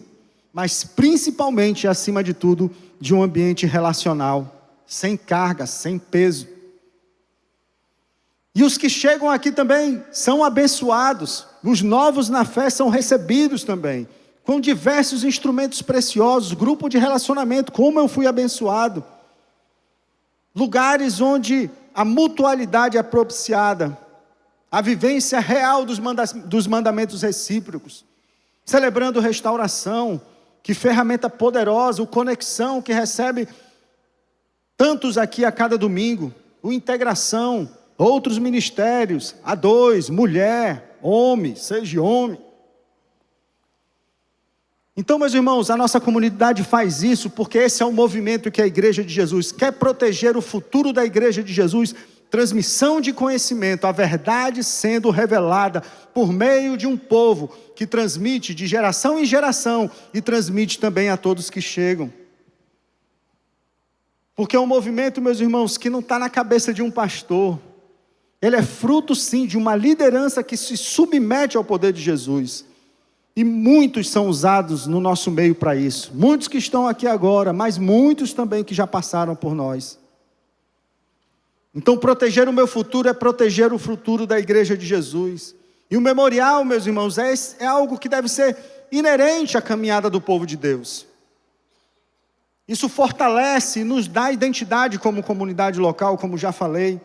S1: mas principalmente, acima de tudo, de um ambiente relacional, sem carga, sem peso. E os que chegam aqui também são abençoados. Os novos na fé são recebidos também, com diversos instrumentos preciosos, grupo de relacionamento, como eu fui abençoado. Lugares onde a mutualidade é propiciada, a vivência real dos mandamentos recíprocos, celebrando restauração, que ferramenta poderosa, o Conexão, que recebe tantos aqui a cada domingo, o Integração, outros ministérios, A2, mulher, homem, seja homem. Então, meus irmãos, a nossa comunidade faz isso porque esse é o movimento que a Igreja de Jesus quer proteger o futuro da Igreja de Jesus, transmissão de conhecimento, a verdade sendo revelada por meio de um povo que transmite de geração em geração e transmite também a todos que chegam. Porque é um movimento, meus irmãos, que não está na cabeça de um pastor. Ele é fruto, sim, de uma liderança que se submete ao poder de Jesus. E muitos são usados no nosso meio para isso. Muitos que estão aqui agora, mas muitos também que já passaram por nós. Então, proteger o meu futuro é proteger o futuro da Igreja de Jesus. E o memorial, meus irmãos, é algo que deve ser inerente à caminhada do povo de Deus. Isso fortalece e nos dá identidade como comunidade local, como já falei.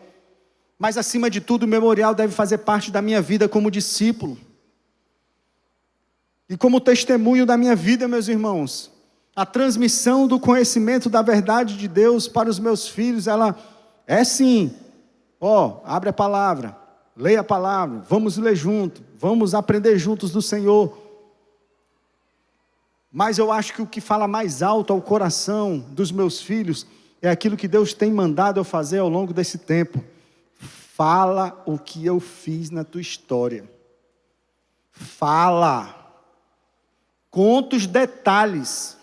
S1: Mas, acima de tudo, o memorial deve fazer parte da minha vida como discípulo. E como testemunho da minha vida, meus irmãos, a transmissão do conhecimento da verdade de Deus para os meus filhos, ela é sim, abre a palavra, leia a palavra, vamos ler junto, vamos aprender juntos do Senhor. Mas eu acho que o que fala mais alto ao coração dos meus filhos é aquilo que Deus tem mandado eu fazer ao longo desse tempo. Fala o que eu fiz na tua história. Fala. Conta os detalhes.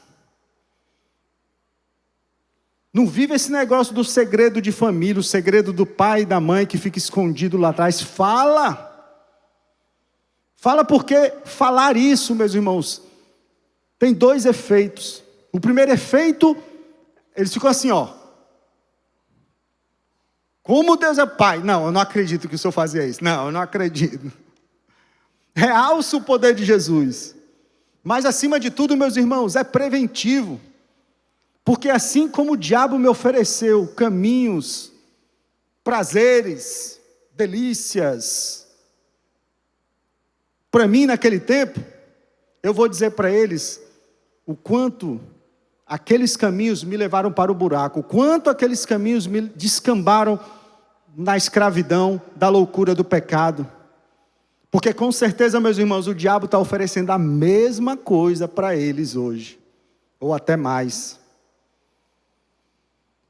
S1: Não vive esse negócio do segredo de família, o segredo do pai e da mãe que fica escondido lá atrás. Fala. Fala, porque falar isso, meus irmãos, tem dois efeitos. O primeiro efeito, eles ficam assim, como Deus é pai? Não, eu não acredito que o senhor fazia isso. Não, eu não acredito. Realça o poder de Jesus. Mas acima de tudo, meus irmãos, é preventivo. Porque assim como o diabo me ofereceu caminhos, prazeres, delícias, para mim naquele tempo, eu vou dizer para eles o quanto aqueles caminhos me levaram para o buraco, o quanto aqueles caminhos me descambaram na escravidão, da loucura do pecado. Porque com certeza, meus irmãos, o diabo está oferecendo a mesma coisa para eles hoje, ou até mais.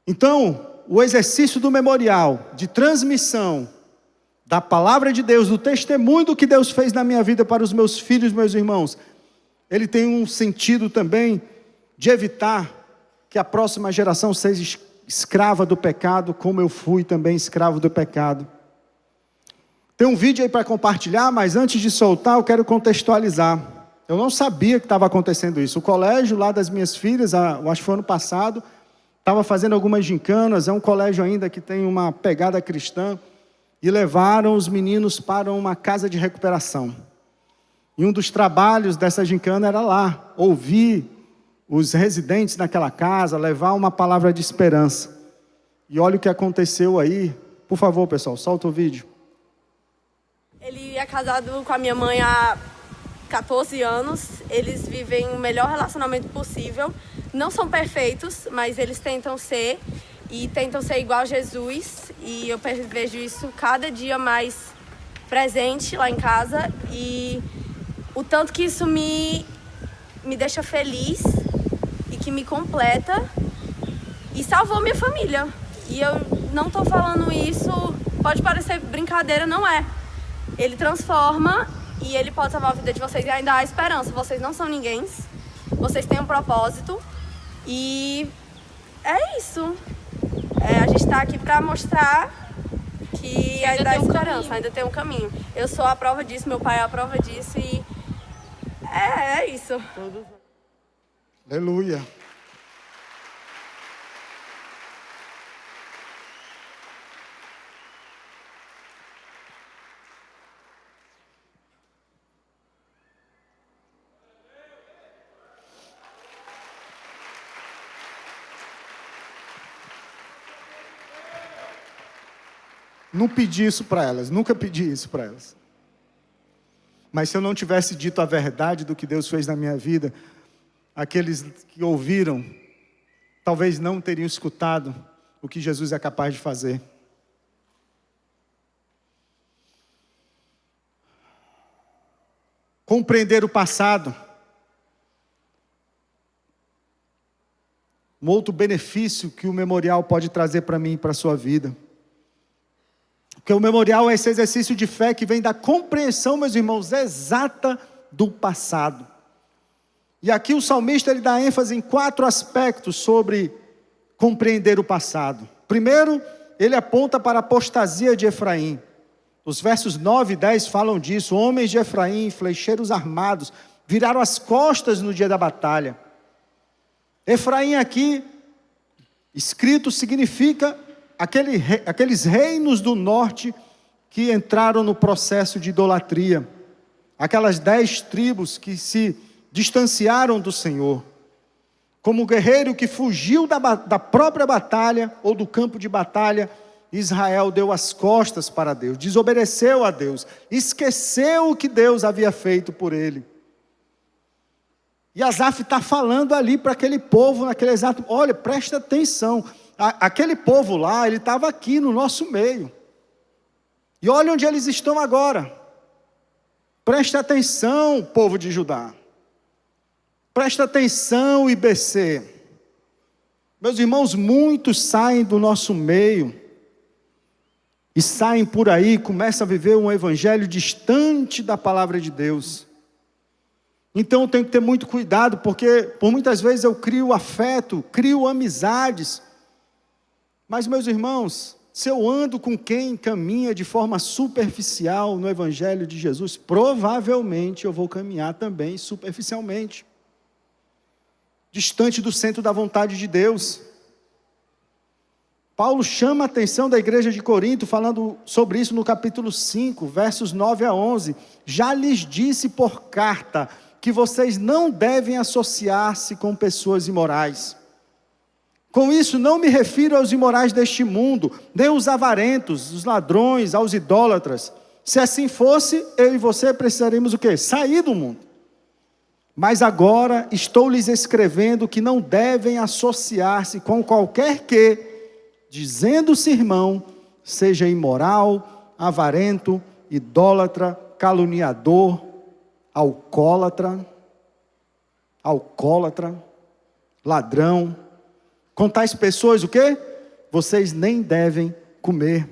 S1: Então, o exercício do memorial, de transmissão da palavra de Deus, do testemunho do que Deus fez na minha vida para os meus filhos, meus irmãos, ele tem um sentido também de evitar que a próxima geração seja escrava do pecado, como eu fui também escravo do pecado. Tem um vídeo aí para compartilhar, mas antes de soltar, eu quero contextualizar. Eu não sabia que estava acontecendo isso. O colégio lá das minhas filhas, eu acho que foi ano passado, estava fazendo algumas gincanas, é um colégio ainda que tem uma pegada cristã, e levaram os meninos para uma casa de recuperação. E um dos trabalhos dessa gincana era lá, ouvir os residentes naquela casa, levar uma palavra de esperança. E olha o que aconteceu aí. Por favor, pessoal, solta o vídeo.
S2: Ele é casado com a minha mãe há 14 anos. Eles vivem o melhor relacionamento possível. Não são perfeitos, mas eles tentam ser. E tentam ser igual a Jesus. E eu vejo isso cada dia mais presente lá em casa. E o tanto que isso me deixa feliz e que me completa. E salvou minha família. E eu não estou falando isso, pode parecer brincadeira, não é. Ele transforma e ele pode salvar a vida de vocês e ainda há esperança. Vocês não são ninguém, vocês têm um propósito e é isso. A gente está aqui para mostrar que ainda há esperança, ainda tem um caminho. Eu sou a prova disso, meu pai é a prova disso e é isso.
S1: Aleluia. Não pedi isso para elas, nunca pedi isso para elas. Mas se eu não tivesse dito a verdade do que Deus fez na minha vida, aqueles que ouviram, talvez não teriam escutado o que Jesus é capaz de fazer. Compreender o passado. Um outro benefício que o memorial pode trazer para mim e para a sua vida. Porque o memorial é esse exercício de fé que vem da compreensão, meus irmãos, exata do passado. E aqui o salmista ele dá ênfase em 4 aspectos sobre compreender o passado. Primeiro, ele aponta para a apostasia de Efraim. Os versos 9 e 10 falam disso. Homens de Efraim, flecheiros armados, viraram as costas no dia da batalha. Efraim aqui, escrito, significa aqueles reinos do norte que entraram no processo de idolatria. Aquelas 10 tribos que se distanciaram do Senhor. Como o guerreiro que fugiu da própria batalha ou do campo de batalha, Israel deu as costas para Deus, desobedeceu a Deus, esqueceu o que Deus havia feito por ele. E Asaf está falando ali para aquele povo, naquele exato, olha, presta atenção, aquele povo lá, ele estava aqui no nosso meio, e olha onde eles estão agora. Presta atenção, povo de Judá, presta atenção, IBC. Meus irmãos, muitos saem do nosso meio, e saem por aí, começam a viver um evangelho distante da palavra de Deus. Então eu tenho que ter muito cuidado, porque por muitas vezes eu crio afeto, crio amizades. Mas meus irmãos, se eu ando com quem caminha de forma superficial no evangelho de Jesus, provavelmente eu vou caminhar também superficialmente, distante do centro da vontade de Deus. Paulo chama a atenção da igreja de Corinto, falando sobre isso no capítulo 5, versos 9 a 11. Já lhes disse por carta que vocês não devem associar-se com pessoas imorais. Com isso não me refiro aos imorais deste mundo, nem os avarentos, os ladrões, aos idólatras. Se assim fosse, eu e você precisaríamos o quê? Sair do mundo. Mas agora estou lhes escrevendo que não devem associar-se com qualquer que, dizendo-se irmão, seja imoral, avarento, idólatra, caluniador, alcoólatra, ladrão. Com tais pessoas, o quê? Vocês nem devem comer.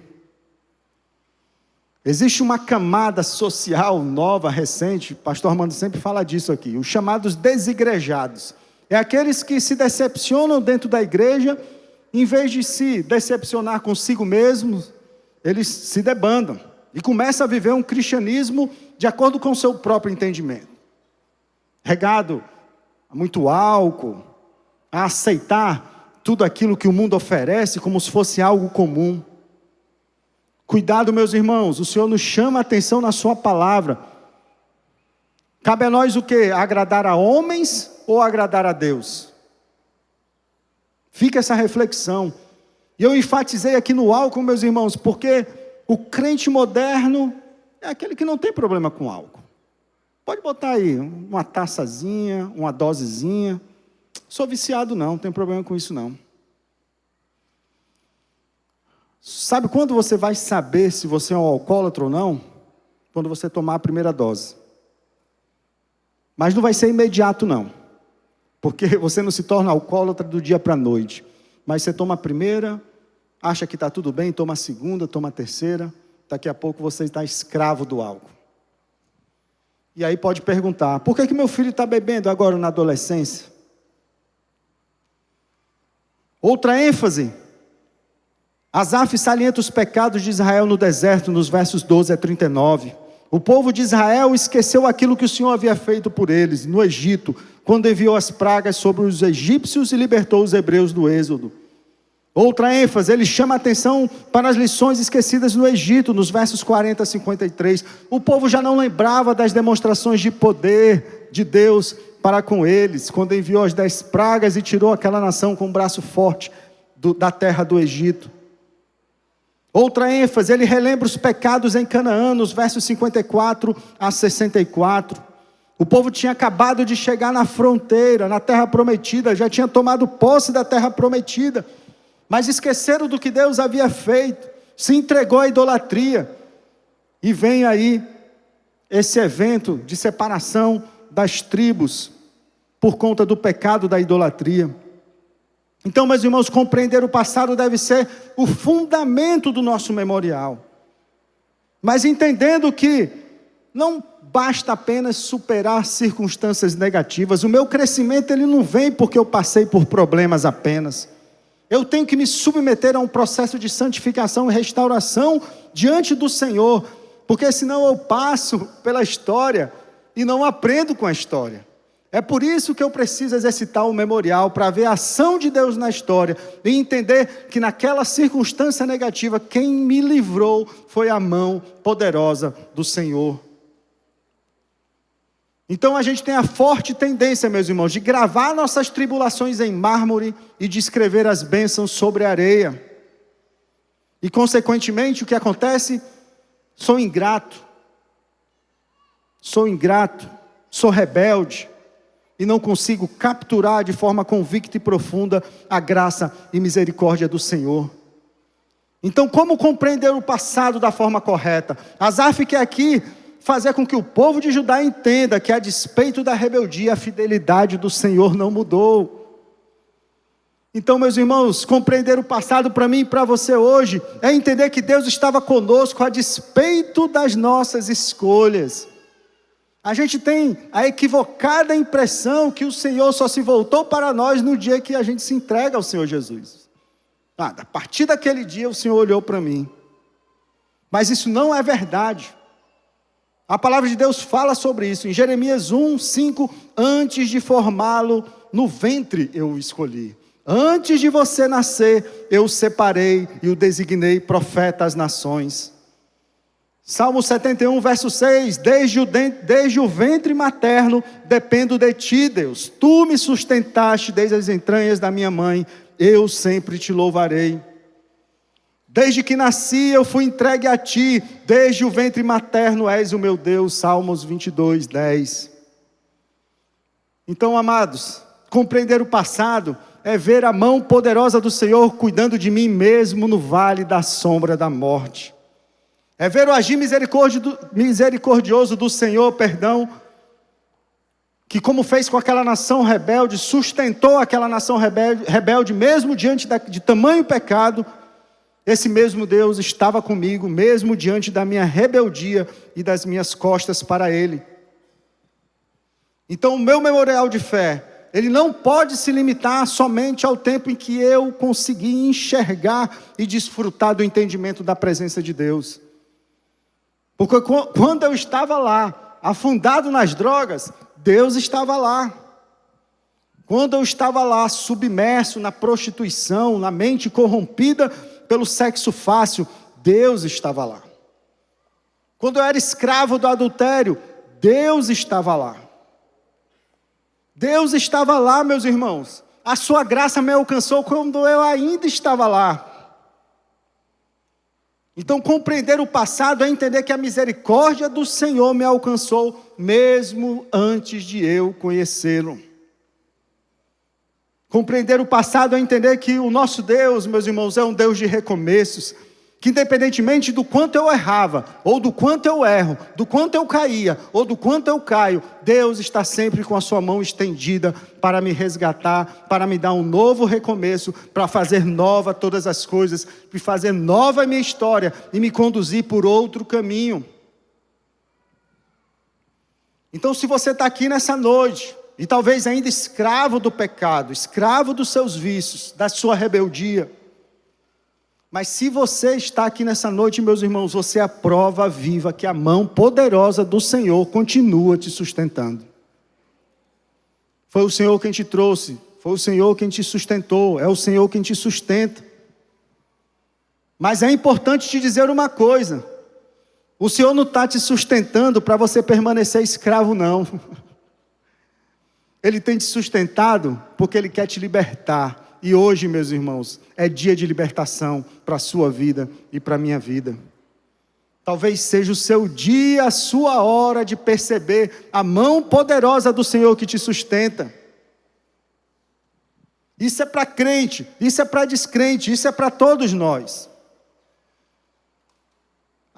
S1: Existe uma camada social nova, recente, o pastor Armando sempre fala disso aqui, os chamados desigrejados. É aqueles que se decepcionam dentro da igreja, em vez de se decepcionar consigo mesmos, eles se debandam e começam a viver um cristianismo de acordo com o seu próprio entendimento. Regado a muito álcool, a aceitar tudo aquilo que o mundo oferece como se fosse algo comum. Cuidado, meus irmãos, o Senhor nos chama a atenção na sua palavra. Cabe a nós o quê? Agradar a homens ou agradar a Deus? Fica essa reflexão. E eu enfatizei aqui no álcool, meus irmãos, porque o crente moderno é aquele que não tem problema com álcool. Pode botar aí uma taçazinha, uma dosezinha. Sou viciado não tem problema com isso não. Sabe quando você vai saber se você é um alcoólatra ou não? Quando você tomar a primeira dose. Mas não vai ser imediato não. Porque você não se torna alcoólatra do dia para a noite. Mas você toma a primeira, acha que está tudo bem, toma a segunda, toma a terceira. Daqui a pouco você está escravo do álcool. E aí pode perguntar, por que meu filho está bebendo agora na adolescência? Outra ênfase. Asaf salienta os pecados de Israel no deserto, nos versos 12 a 39. O povo de Israel esqueceu aquilo que o Senhor havia feito por eles, no Egito, quando enviou as pragas sobre os egípcios e libertou os hebreus do êxodo. Outra ênfase, ele chama a atenção para as lições esquecidas no Egito, nos versos 40 a 53. O povo já não lembrava das demonstrações de poder de Deus para com eles, quando enviou as 10 pragas e tirou aquela nação com um braço forte da terra do Egito. Outra ênfase, ele relembra os pecados em Canaã, nos versos 54 a 64. O povo tinha acabado de chegar na fronteira, na terra prometida, já tinha tomado posse da terra prometida, mas esqueceram do que Deus havia feito, se entregou à idolatria. E vem aí esse evento de separação das tribos, por conta do pecado da idolatria. Então, meus irmãos, compreender o passado deve ser o fundamento do nosso memorial. Mas entendendo que não basta apenas superar circunstâncias negativas. O meu crescimento ele não vem porque eu passei por problemas apenas. Eu tenho que me submeter a um processo de santificação e restauração diante do Senhor. Porque senão eu passo pela história e não aprendo com a história. É por isso que eu preciso exercitar o memorial, para ver a ação de Deus na história, e entender que naquela circunstância negativa, quem me livrou foi a mão poderosa do Senhor. Então a gente tem a forte tendência, meus irmãos, de gravar nossas tribulações em mármore e de escrever as bênçãos sobre a areia. E consequentemente o que acontece? Sou ingrato, sou rebelde, e não consigo capturar de forma convicta e profunda a graça e misericórdia do Senhor. Então, como compreender o passado da forma correta? Asaf quer aqui fazer com que o povo de Judá entenda que, a despeito da rebeldia, a fidelidade do Senhor não mudou. Então, meus irmãos, compreender o passado para mim e para você hoje é entender que Deus estava conosco a despeito das nossas escolhas. A gente tem a equivocada impressão que o Senhor só se voltou para nós no dia que a gente se entrega ao Senhor Jesus. A partir daquele dia o Senhor olhou para mim. Mas isso não é verdade. A palavra de Deus fala sobre isso. Em Jeremias 1:5, antes de formá-lo no ventre eu o escolhi. Antes de você nascer, eu o separei e o designei profeta às nações. Salmo 71, verso 6, desde o ventre materno, dependo de ti, Deus. Tu me sustentaste desde as entranhas da minha mãe, eu sempre te louvarei. Desde que nasci, eu fui entregue a ti, desde o ventre materno és o meu Deus. Salmos 22, 10. Então, amados, compreender o passado é ver a mão poderosa do Senhor cuidando de mim mesmo no vale da sombra da morte. É ver o agir misericordioso do Senhor, que como fez com aquela nação rebelde, sustentou aquela nação rebelde mesmo diante de tamanho pecado. Esse mesmo Deus estava comigo, mesmo diante da minha rebeldia e das minhas costas para Ele. Então o meu memorial de fé, ele não pode se limitar somente ao tempo em que eu consegui enxergar e desfrutar do entendimento da presença de Deus. Porque quando eu estava lá, afundado nas drogas, Deus estava lá. Quando eu estava lá, submerso na prostituição, na mente corrompida pelo sexo fácil, Deus estava lá. Quando eu era escravo do adultério, Deus estava lá. Deus estava lá, meus irmãos. A sua graça me alcançou quando eu ainda estava lá. Então, compreender o passado é entender que a misericórdia do Senhor me alcançou, mesmo antes de eu conhecê-lo. Compreender o passado é entender que o nosso Deus, meus irmãos, é um Deus de recomeços, que independentemente do quanto eu errava, ou do quanto eu erro, do quanto eu caía, ou do quanto eu caio, Deus está sempre com a sua mão estendida para me resgatar, para me dar um novo recomeço, para fazer nova todas as coisas, para fazer nova a minha história e me conduzir por outro caminho. Então, se você está aqui nessa noite, e talvez ainda escravo do pecado, escravo dos seus vícios, da sua rebeldia, mas se você está aqui nessa noite, meus irmãos, você é a prova viva que a mão poderosa do Senhor continua te sustentando. Foi o Senhor quem te trouxe, foi o Senhor quem te sustentou, é o Senhor quem te sustenta. Mas é importante te dizer uma coisa: o Senhor não está te sustentando para você permanecer escravo, não. Ele tem te sustentado porque Ele quer te libertar. E hoje, meus irmãos, é dia de libertação para a sua vida e para a minha vida. Talvez seja o seu dia, a sua hora de perceber a mão poderosa do Senhor que te sustenta. Isso é para crente, isso é para descrente, isso é para todos nós.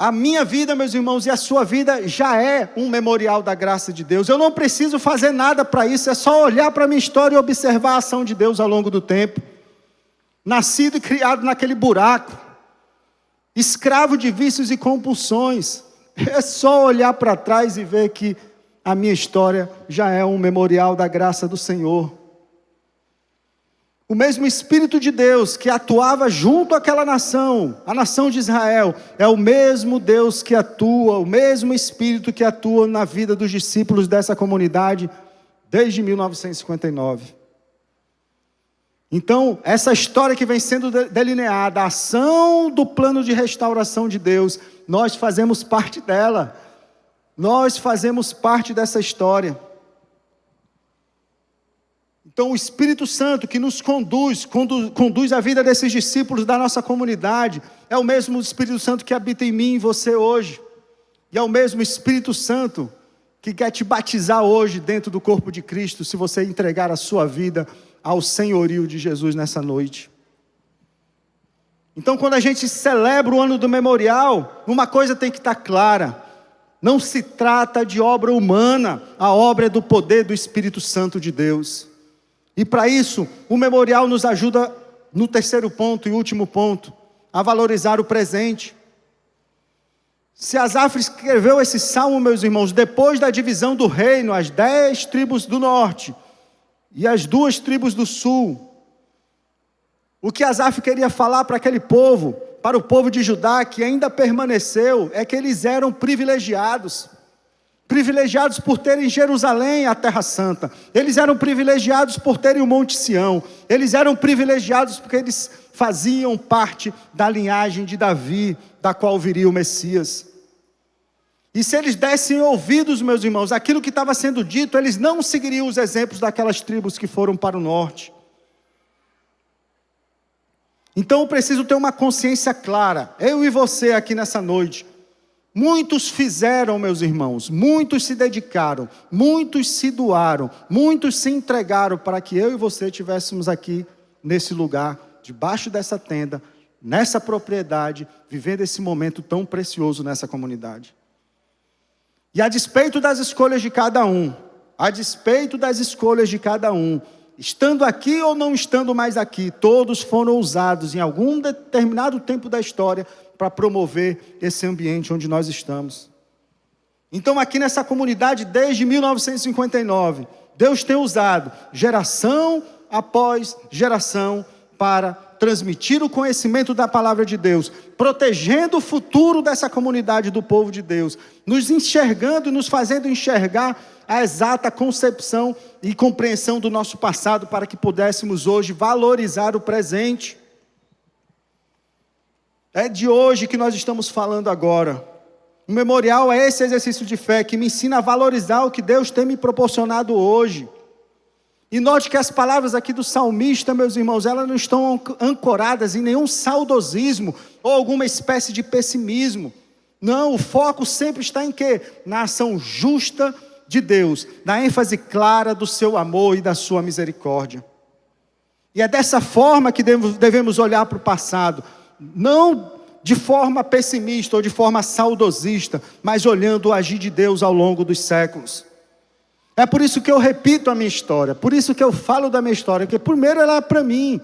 S1: A minha vida, meus irmãos, e a sua vida já é um memorial da graça de Deus. Eu não preciso fazer nada para isso, é só olhar para a minha história e observar a ação de Deus ao longo do tempo. Nascido e criado naquele buraco, escravo de vícios e compulsões. É só olhar para trás e ver que a minha história já é um memorial da graça do Senhor. O mesmo Espírito de Deus que atuava junto àquela nação, a nação de Israel, é o mesmo Deus que atua, o mesmo Espírito que atua na vida dos discípulos dessa comunidade desde 1959. Então, essa história que vem sendo delineada, a ação do plano de restauração de Deus, nós fazemos parte dela. Nós fazemos parte dessa história. Então o Espírito Santo que nos conduz a vida desses discípulos da nossa comunidade, é o mesmo Espírito Santo que habita em mim e em você hoje. E é o mesmo Espírito Santo que quer te batizar hoje dentro do corpo de Cristo, se você entregar a sua vida ao senhorio de Jesus nessa noite. Então quando a gente celebra o ano do memorial, uma coisa tem que estar clara: não se trata de obra humana, a obra é do poder do Espírito Santo de Deus. E para isso, o memorial nos ajuda, no terceiro ponto e último ponto, a valorizar o presente. Se Asaf escreveu esse salmo, meus irmãos, depois da divisão do reino, as 10 tribos do norte e as 2 tribos do sul, o que Asaf queria falar para aquele povo, para o povo de Judá que ainda permaneceu, é que eles eram privilegiados por terem Jerusalém, a terra santa. Eles eram privilegiados por terem o Monte Sião. Eles eram privilegiados porque eles faziam parte da linhagem de Davi, da qual viria o Messias. E se eles dessem ouvidos, meus irmãos, aquilo que estava sendo dito, eles não seguiriam os exemplos daquelas tribos que foram para o norte. Então eu preciso ter uma consciência clara, eu e você aqui nessa noite. Muitos fizeram, meus irmãos, muitos se dedicaram, muitos se doaram, muitos se entregaram para que eu e você estivéssemos aqui nesse lugar, debaixo dessa tenda, nessa propriedade, vivendo esse momento tão precioso nessa comunidade. E a despeito das escolhas de cada um, estando aqui ou não estando mais aqui, todos foram usados em algum determinado tempo da história para promover esse ambiente onde nós estamos. Então aqui nessa comunidade, desde 1959, Deus tem usado geração após geração para transmitir o conhecimento da palavra de Deus, protegendo o futuro dessa comunidade do povo de Deus, nos enxergando e nos fazendo enxergar a exata concepção e compreensão do nosso passado, para que pudéssemos hoje valorizar o presente. É de hoje que nós estamos falando agora. O memorial é esse exercício de fé que me ensina a valorizar o que Deus tem me proporcionado hoje. E note que as palavras aqui do salmista, meus irmãos, elas não estão ancoradas em nenhum saudosismo ou alguma espécie de pessimismo. Não, o foco sempre está em quê? Na ação justa de Deus, na ênfase clara do seu amor e da sua misericórdia. E é dessa forma que devemos olhar para o passado, não de forma pessimista ou de forma saudosista, mas olhando o agir de Deus ao longo dos séculos. É por isso que eu repito a minha história, por isso que eu falo da minha história, porque primeiro ela é para mim.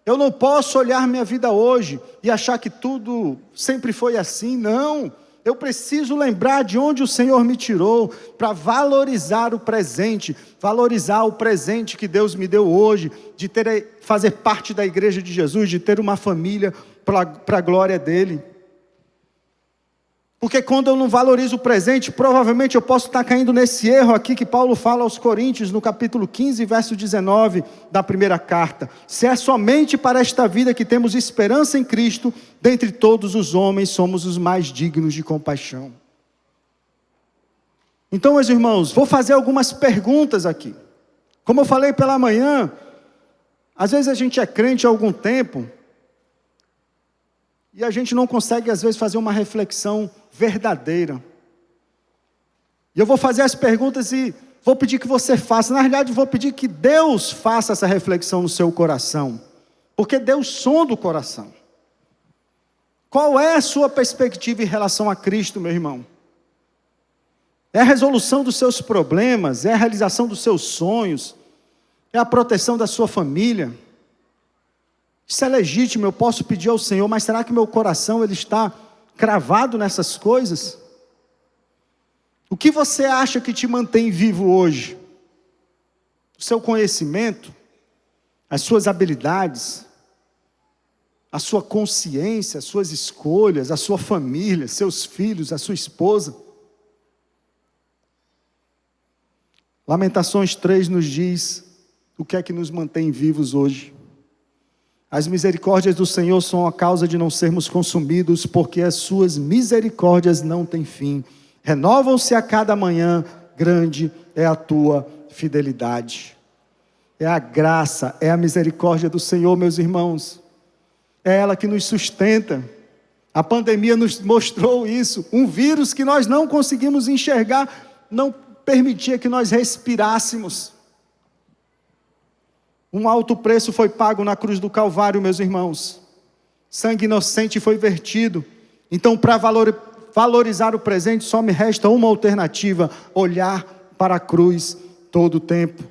S1: Eu não posso olhar minha vida hoje e achar que tudo sempre foi assim, não. Eu preciso lembrar de onde o Senhor me tirou, para valorizar o presente que Deus me deu hoje, de fazer parte da igreja de Jesus, de ter uma família para a glória dEle. Porque quando eu não valorizo o presente, provavelmente eu posso estar caindo nesse erro aqui que Paulo fala aos Coríntios, no capítulo 15, verso 19 da primeira carta. Se é somente para esta vida que temos esperança em Cristo, dentre todos os homens somos os mais dignos de compaixão. Então, meus irmãos, vou fazer algumas perguntas aqui. Como eu falei pela manhã, às vezes a gente é crente há algum tempo, e a gente não consegue, às vezes, fazer uma reflexão verdadeira. E eu vou fazer as perguntas e vou pedir que você faça. Na realidade, vou pedir que Deus faça essa reflexão no seu coração. Porque Deus sonda o coração. Qual é a sua perspectiva em relação a Cristo, meu irmão? É a resolução dos seus problemas? É a realização dos seus sonhos? É a proteção da sua família? Isso é legítimo, eu posso pedir ao Senhor, mas será que meu coração ele está cravado nessas coisas? O que você acha que te mantém vivo hoje? O seu conhecimento? As suas habilidades? A sua consciência? As suas escolhas? A sua família? Seus filhos? A sua esposa? Lamentações 3 nos diz o que é que nos mantém vivos hoje. As misericórdias do Senhor são a causa de não sermos consumidos, porque as suas misericórdias não têm fim. Renovam-se a cada manhã, grande é a tua fidelidade. É a graça, é a misericórdia do Senhor, meus irmãos. É ela que nos sustenta. A pandemia nos mostrou isso. Um vírus que nós não conseguimos enxergar, não permitia que nós respirássemos. Um alto preço foi pago na cruz do Calvário, meus irmãos. Sangue inocente foi vertido. Então, para valorizar o presente, só me resta uma alternativa: olhar para a cruz todo o tempo.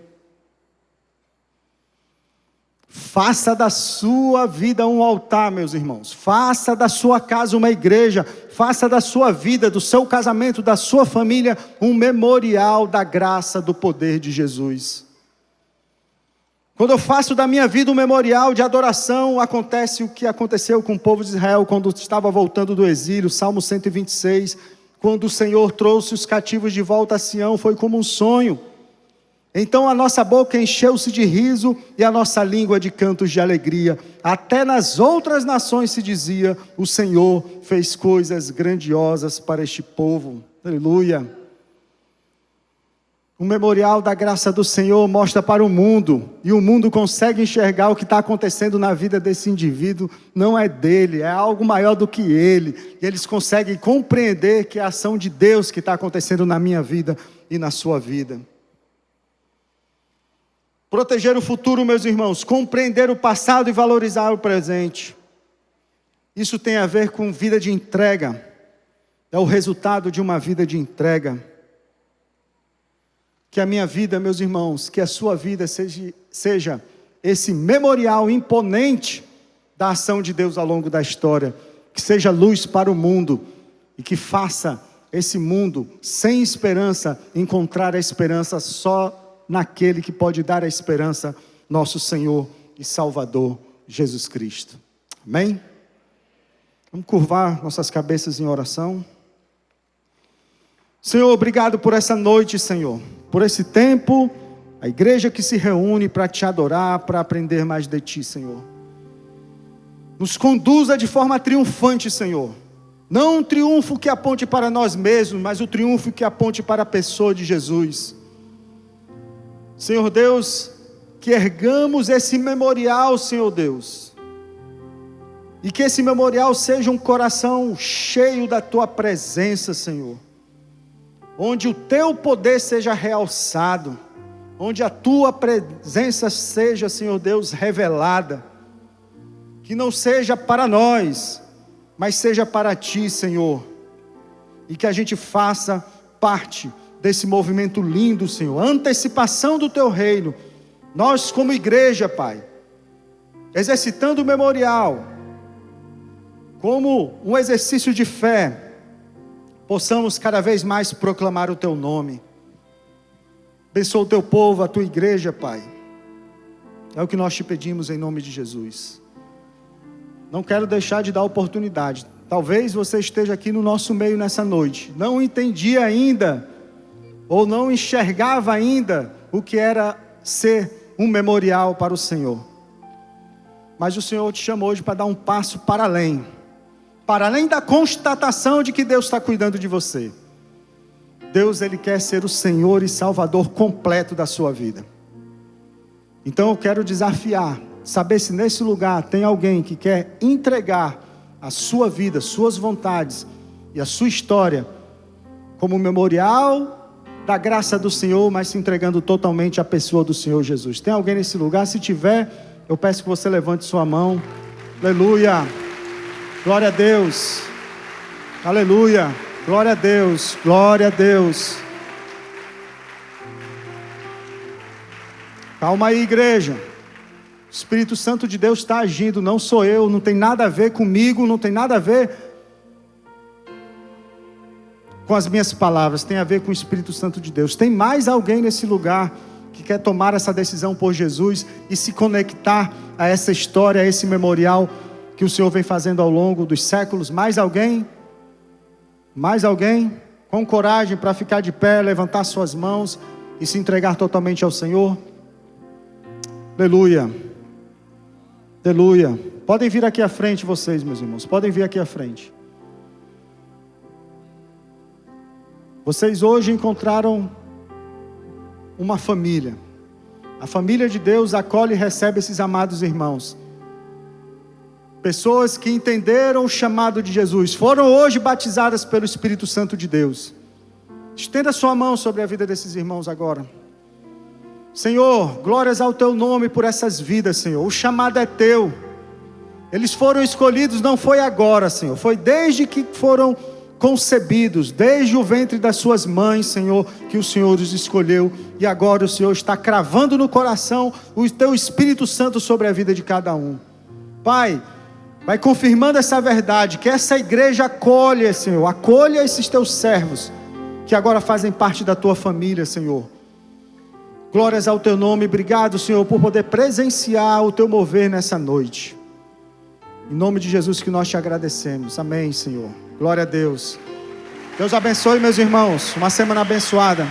S1: Faça da sua vida um altar, meus irmãos. Faça da sua casa uma igreja. Faça da sua vida, do seu casamento, da sua família, um memorial da graça, do poder de Jesus. Quando eu faço da minha vida um memorial de adoração, acontece o que aconteceu com o povo de Israel quando estava voltando do exílio, Salmo 126, quando o Senhor trouxe os cativos de volta a Sião, foi como um sonho. Então a nossa boca encheu-se de riso e a nossa língua de cantos de alegria. Até nas outras nações se dizia: o Senhor fez coisas grandiosas para este povo. Aleluia. O memorial da graça do Senhor mostra para o mundo, e o mundo consegue enxergar o que está acontecendo na vida desse indivíduo, não é dele, é algo maior do que ele, e eles conseguem compreender que é a ação de Deus que está acontecendo na minha vida e na sua vida. Proteger o futuro, meus irmãos, compreender o passado e valorizar o presente. Isso tem a ver com vida de entrega. É o resultado de uma vida de entrega. Que a minha vida, meus irmãos, que a sua vida seja esse memorial imponente da ação de Deus ao longo da história. Que seja luz para o mundo e que faça esse mundo sem esperança encontrar a esperança só naquele que pode dar a esperança, nosso Senhor e Salvador Jesus Cristo. Amém? Vamos curvar nossas cabeças em oração. Senhor, obrigado por essa noite, Senhor, por esse tempo, a igreja que se reúne para te adorar, para aprender mais de ti, Senhor. Nos conduza de forma triunfante, Senhor. Não um triunfo que aponte para nós mesmos, mas o triunfo que aponte para a pessoa de Jesus. Senhor Deus, que ergamos esse memorial, Senhor Deus. E que esse memorial seja um coração cheio da tua presença, Senhor. Onde o teu poder seja realçado. Onde a tua presença seja, Senhor Deus, revelada. Que não seja para nós, mas seja para ti, Senhor. E que a gente faça parte desse movimento lindo, Senhor. Antecipação do teu reino. Nós como igreja, Pai, exercitando o memorial, como um exercício de fé, possamos cada vez mais proclamar o teu nome. Abençoa o teu povo, a tua igreja, Pai. É o que nós te pedimos em nome de Jesus. Não quero deixar de dar oportunidade. Talvez você esteja aqui no nosso meio nessa noite. Não entendia ainda, ou não enxergava ainda o que era ser um memorial para o Senhor. Mas o Senhor te chamou hoje para dar um passo para além da constatação de que Deus está cuidando de você. Deus, Ele quer ser o Senhor e Salvador completo da sua vida. Então eu quero desafiar, saber se nesse lugar tem alguém que quer entregar a sua vida, suas vontades e a sua história como memorial da graça do Senhor, mas se entregando totalmente à pessoa do Senhor Jesus. Tem alguém nesse lugar? Se tiver, eu peço que você levante sua mão. Aleluia. Glória a Deus. Aleluia. Glória a Deus. Glória a Deus. Calma aí, igreja. O Espírito Santo de Deus está agindo, não sou eu, não tem nada a ver comigo, não tem nada a ver com as minhas palavras, tem a ver com o Espírito Santo de Deus. Tem mais alguém nesse lugar que quer tomar essa decisão por Jesus e se conectar a essa história, a esse memorial que o Senhor vem fazendo ao longo dos séculos? Mais alguém? Mais alguém? Com coragem para ficar de pé, levantar suas mãos e se entregar totalmente ao Senhor? Aleluia. Aleluia. Podem vir aqui à frente vocês, meus irmãos. Podem vir aqui à frente. Vocês hoje encontraram uma família. A família de Deus acolhe e recebe esses amados irmãos. Pessoas que entenderam o chamado de Jesus, foram hoje batizadas pelo Espírito Santo de Deus. Estenda sua mão sobre a vida desses irmãos agora. Senhor, glórias ao teu nome por essas vidas, Senhor. O chamado é teu. Eles foram escolhidos, não foi agora, Senhor. Foi desde que foram concebidos, desde o ventre das suas mães, Senhor, que o Senhor os escolheu. E agora o Senhor está cravando no coração o teu Espírito Santo sobre a vida de cada um. Pai, vai confirmando essa verdade, que essa igreja acolha, Senhor, acolha esses teus servos, que agora fazem parte da tua família, Senhor. Glórias ao teu nome, obrigado, Senhor, por poder presenciar o teu mover nessa noite. Em nome de Jesus que nós te agradecemos, amém, Senhor. Glória a Deus. Deus abençoe, meus irmãos, uma semana abençoada.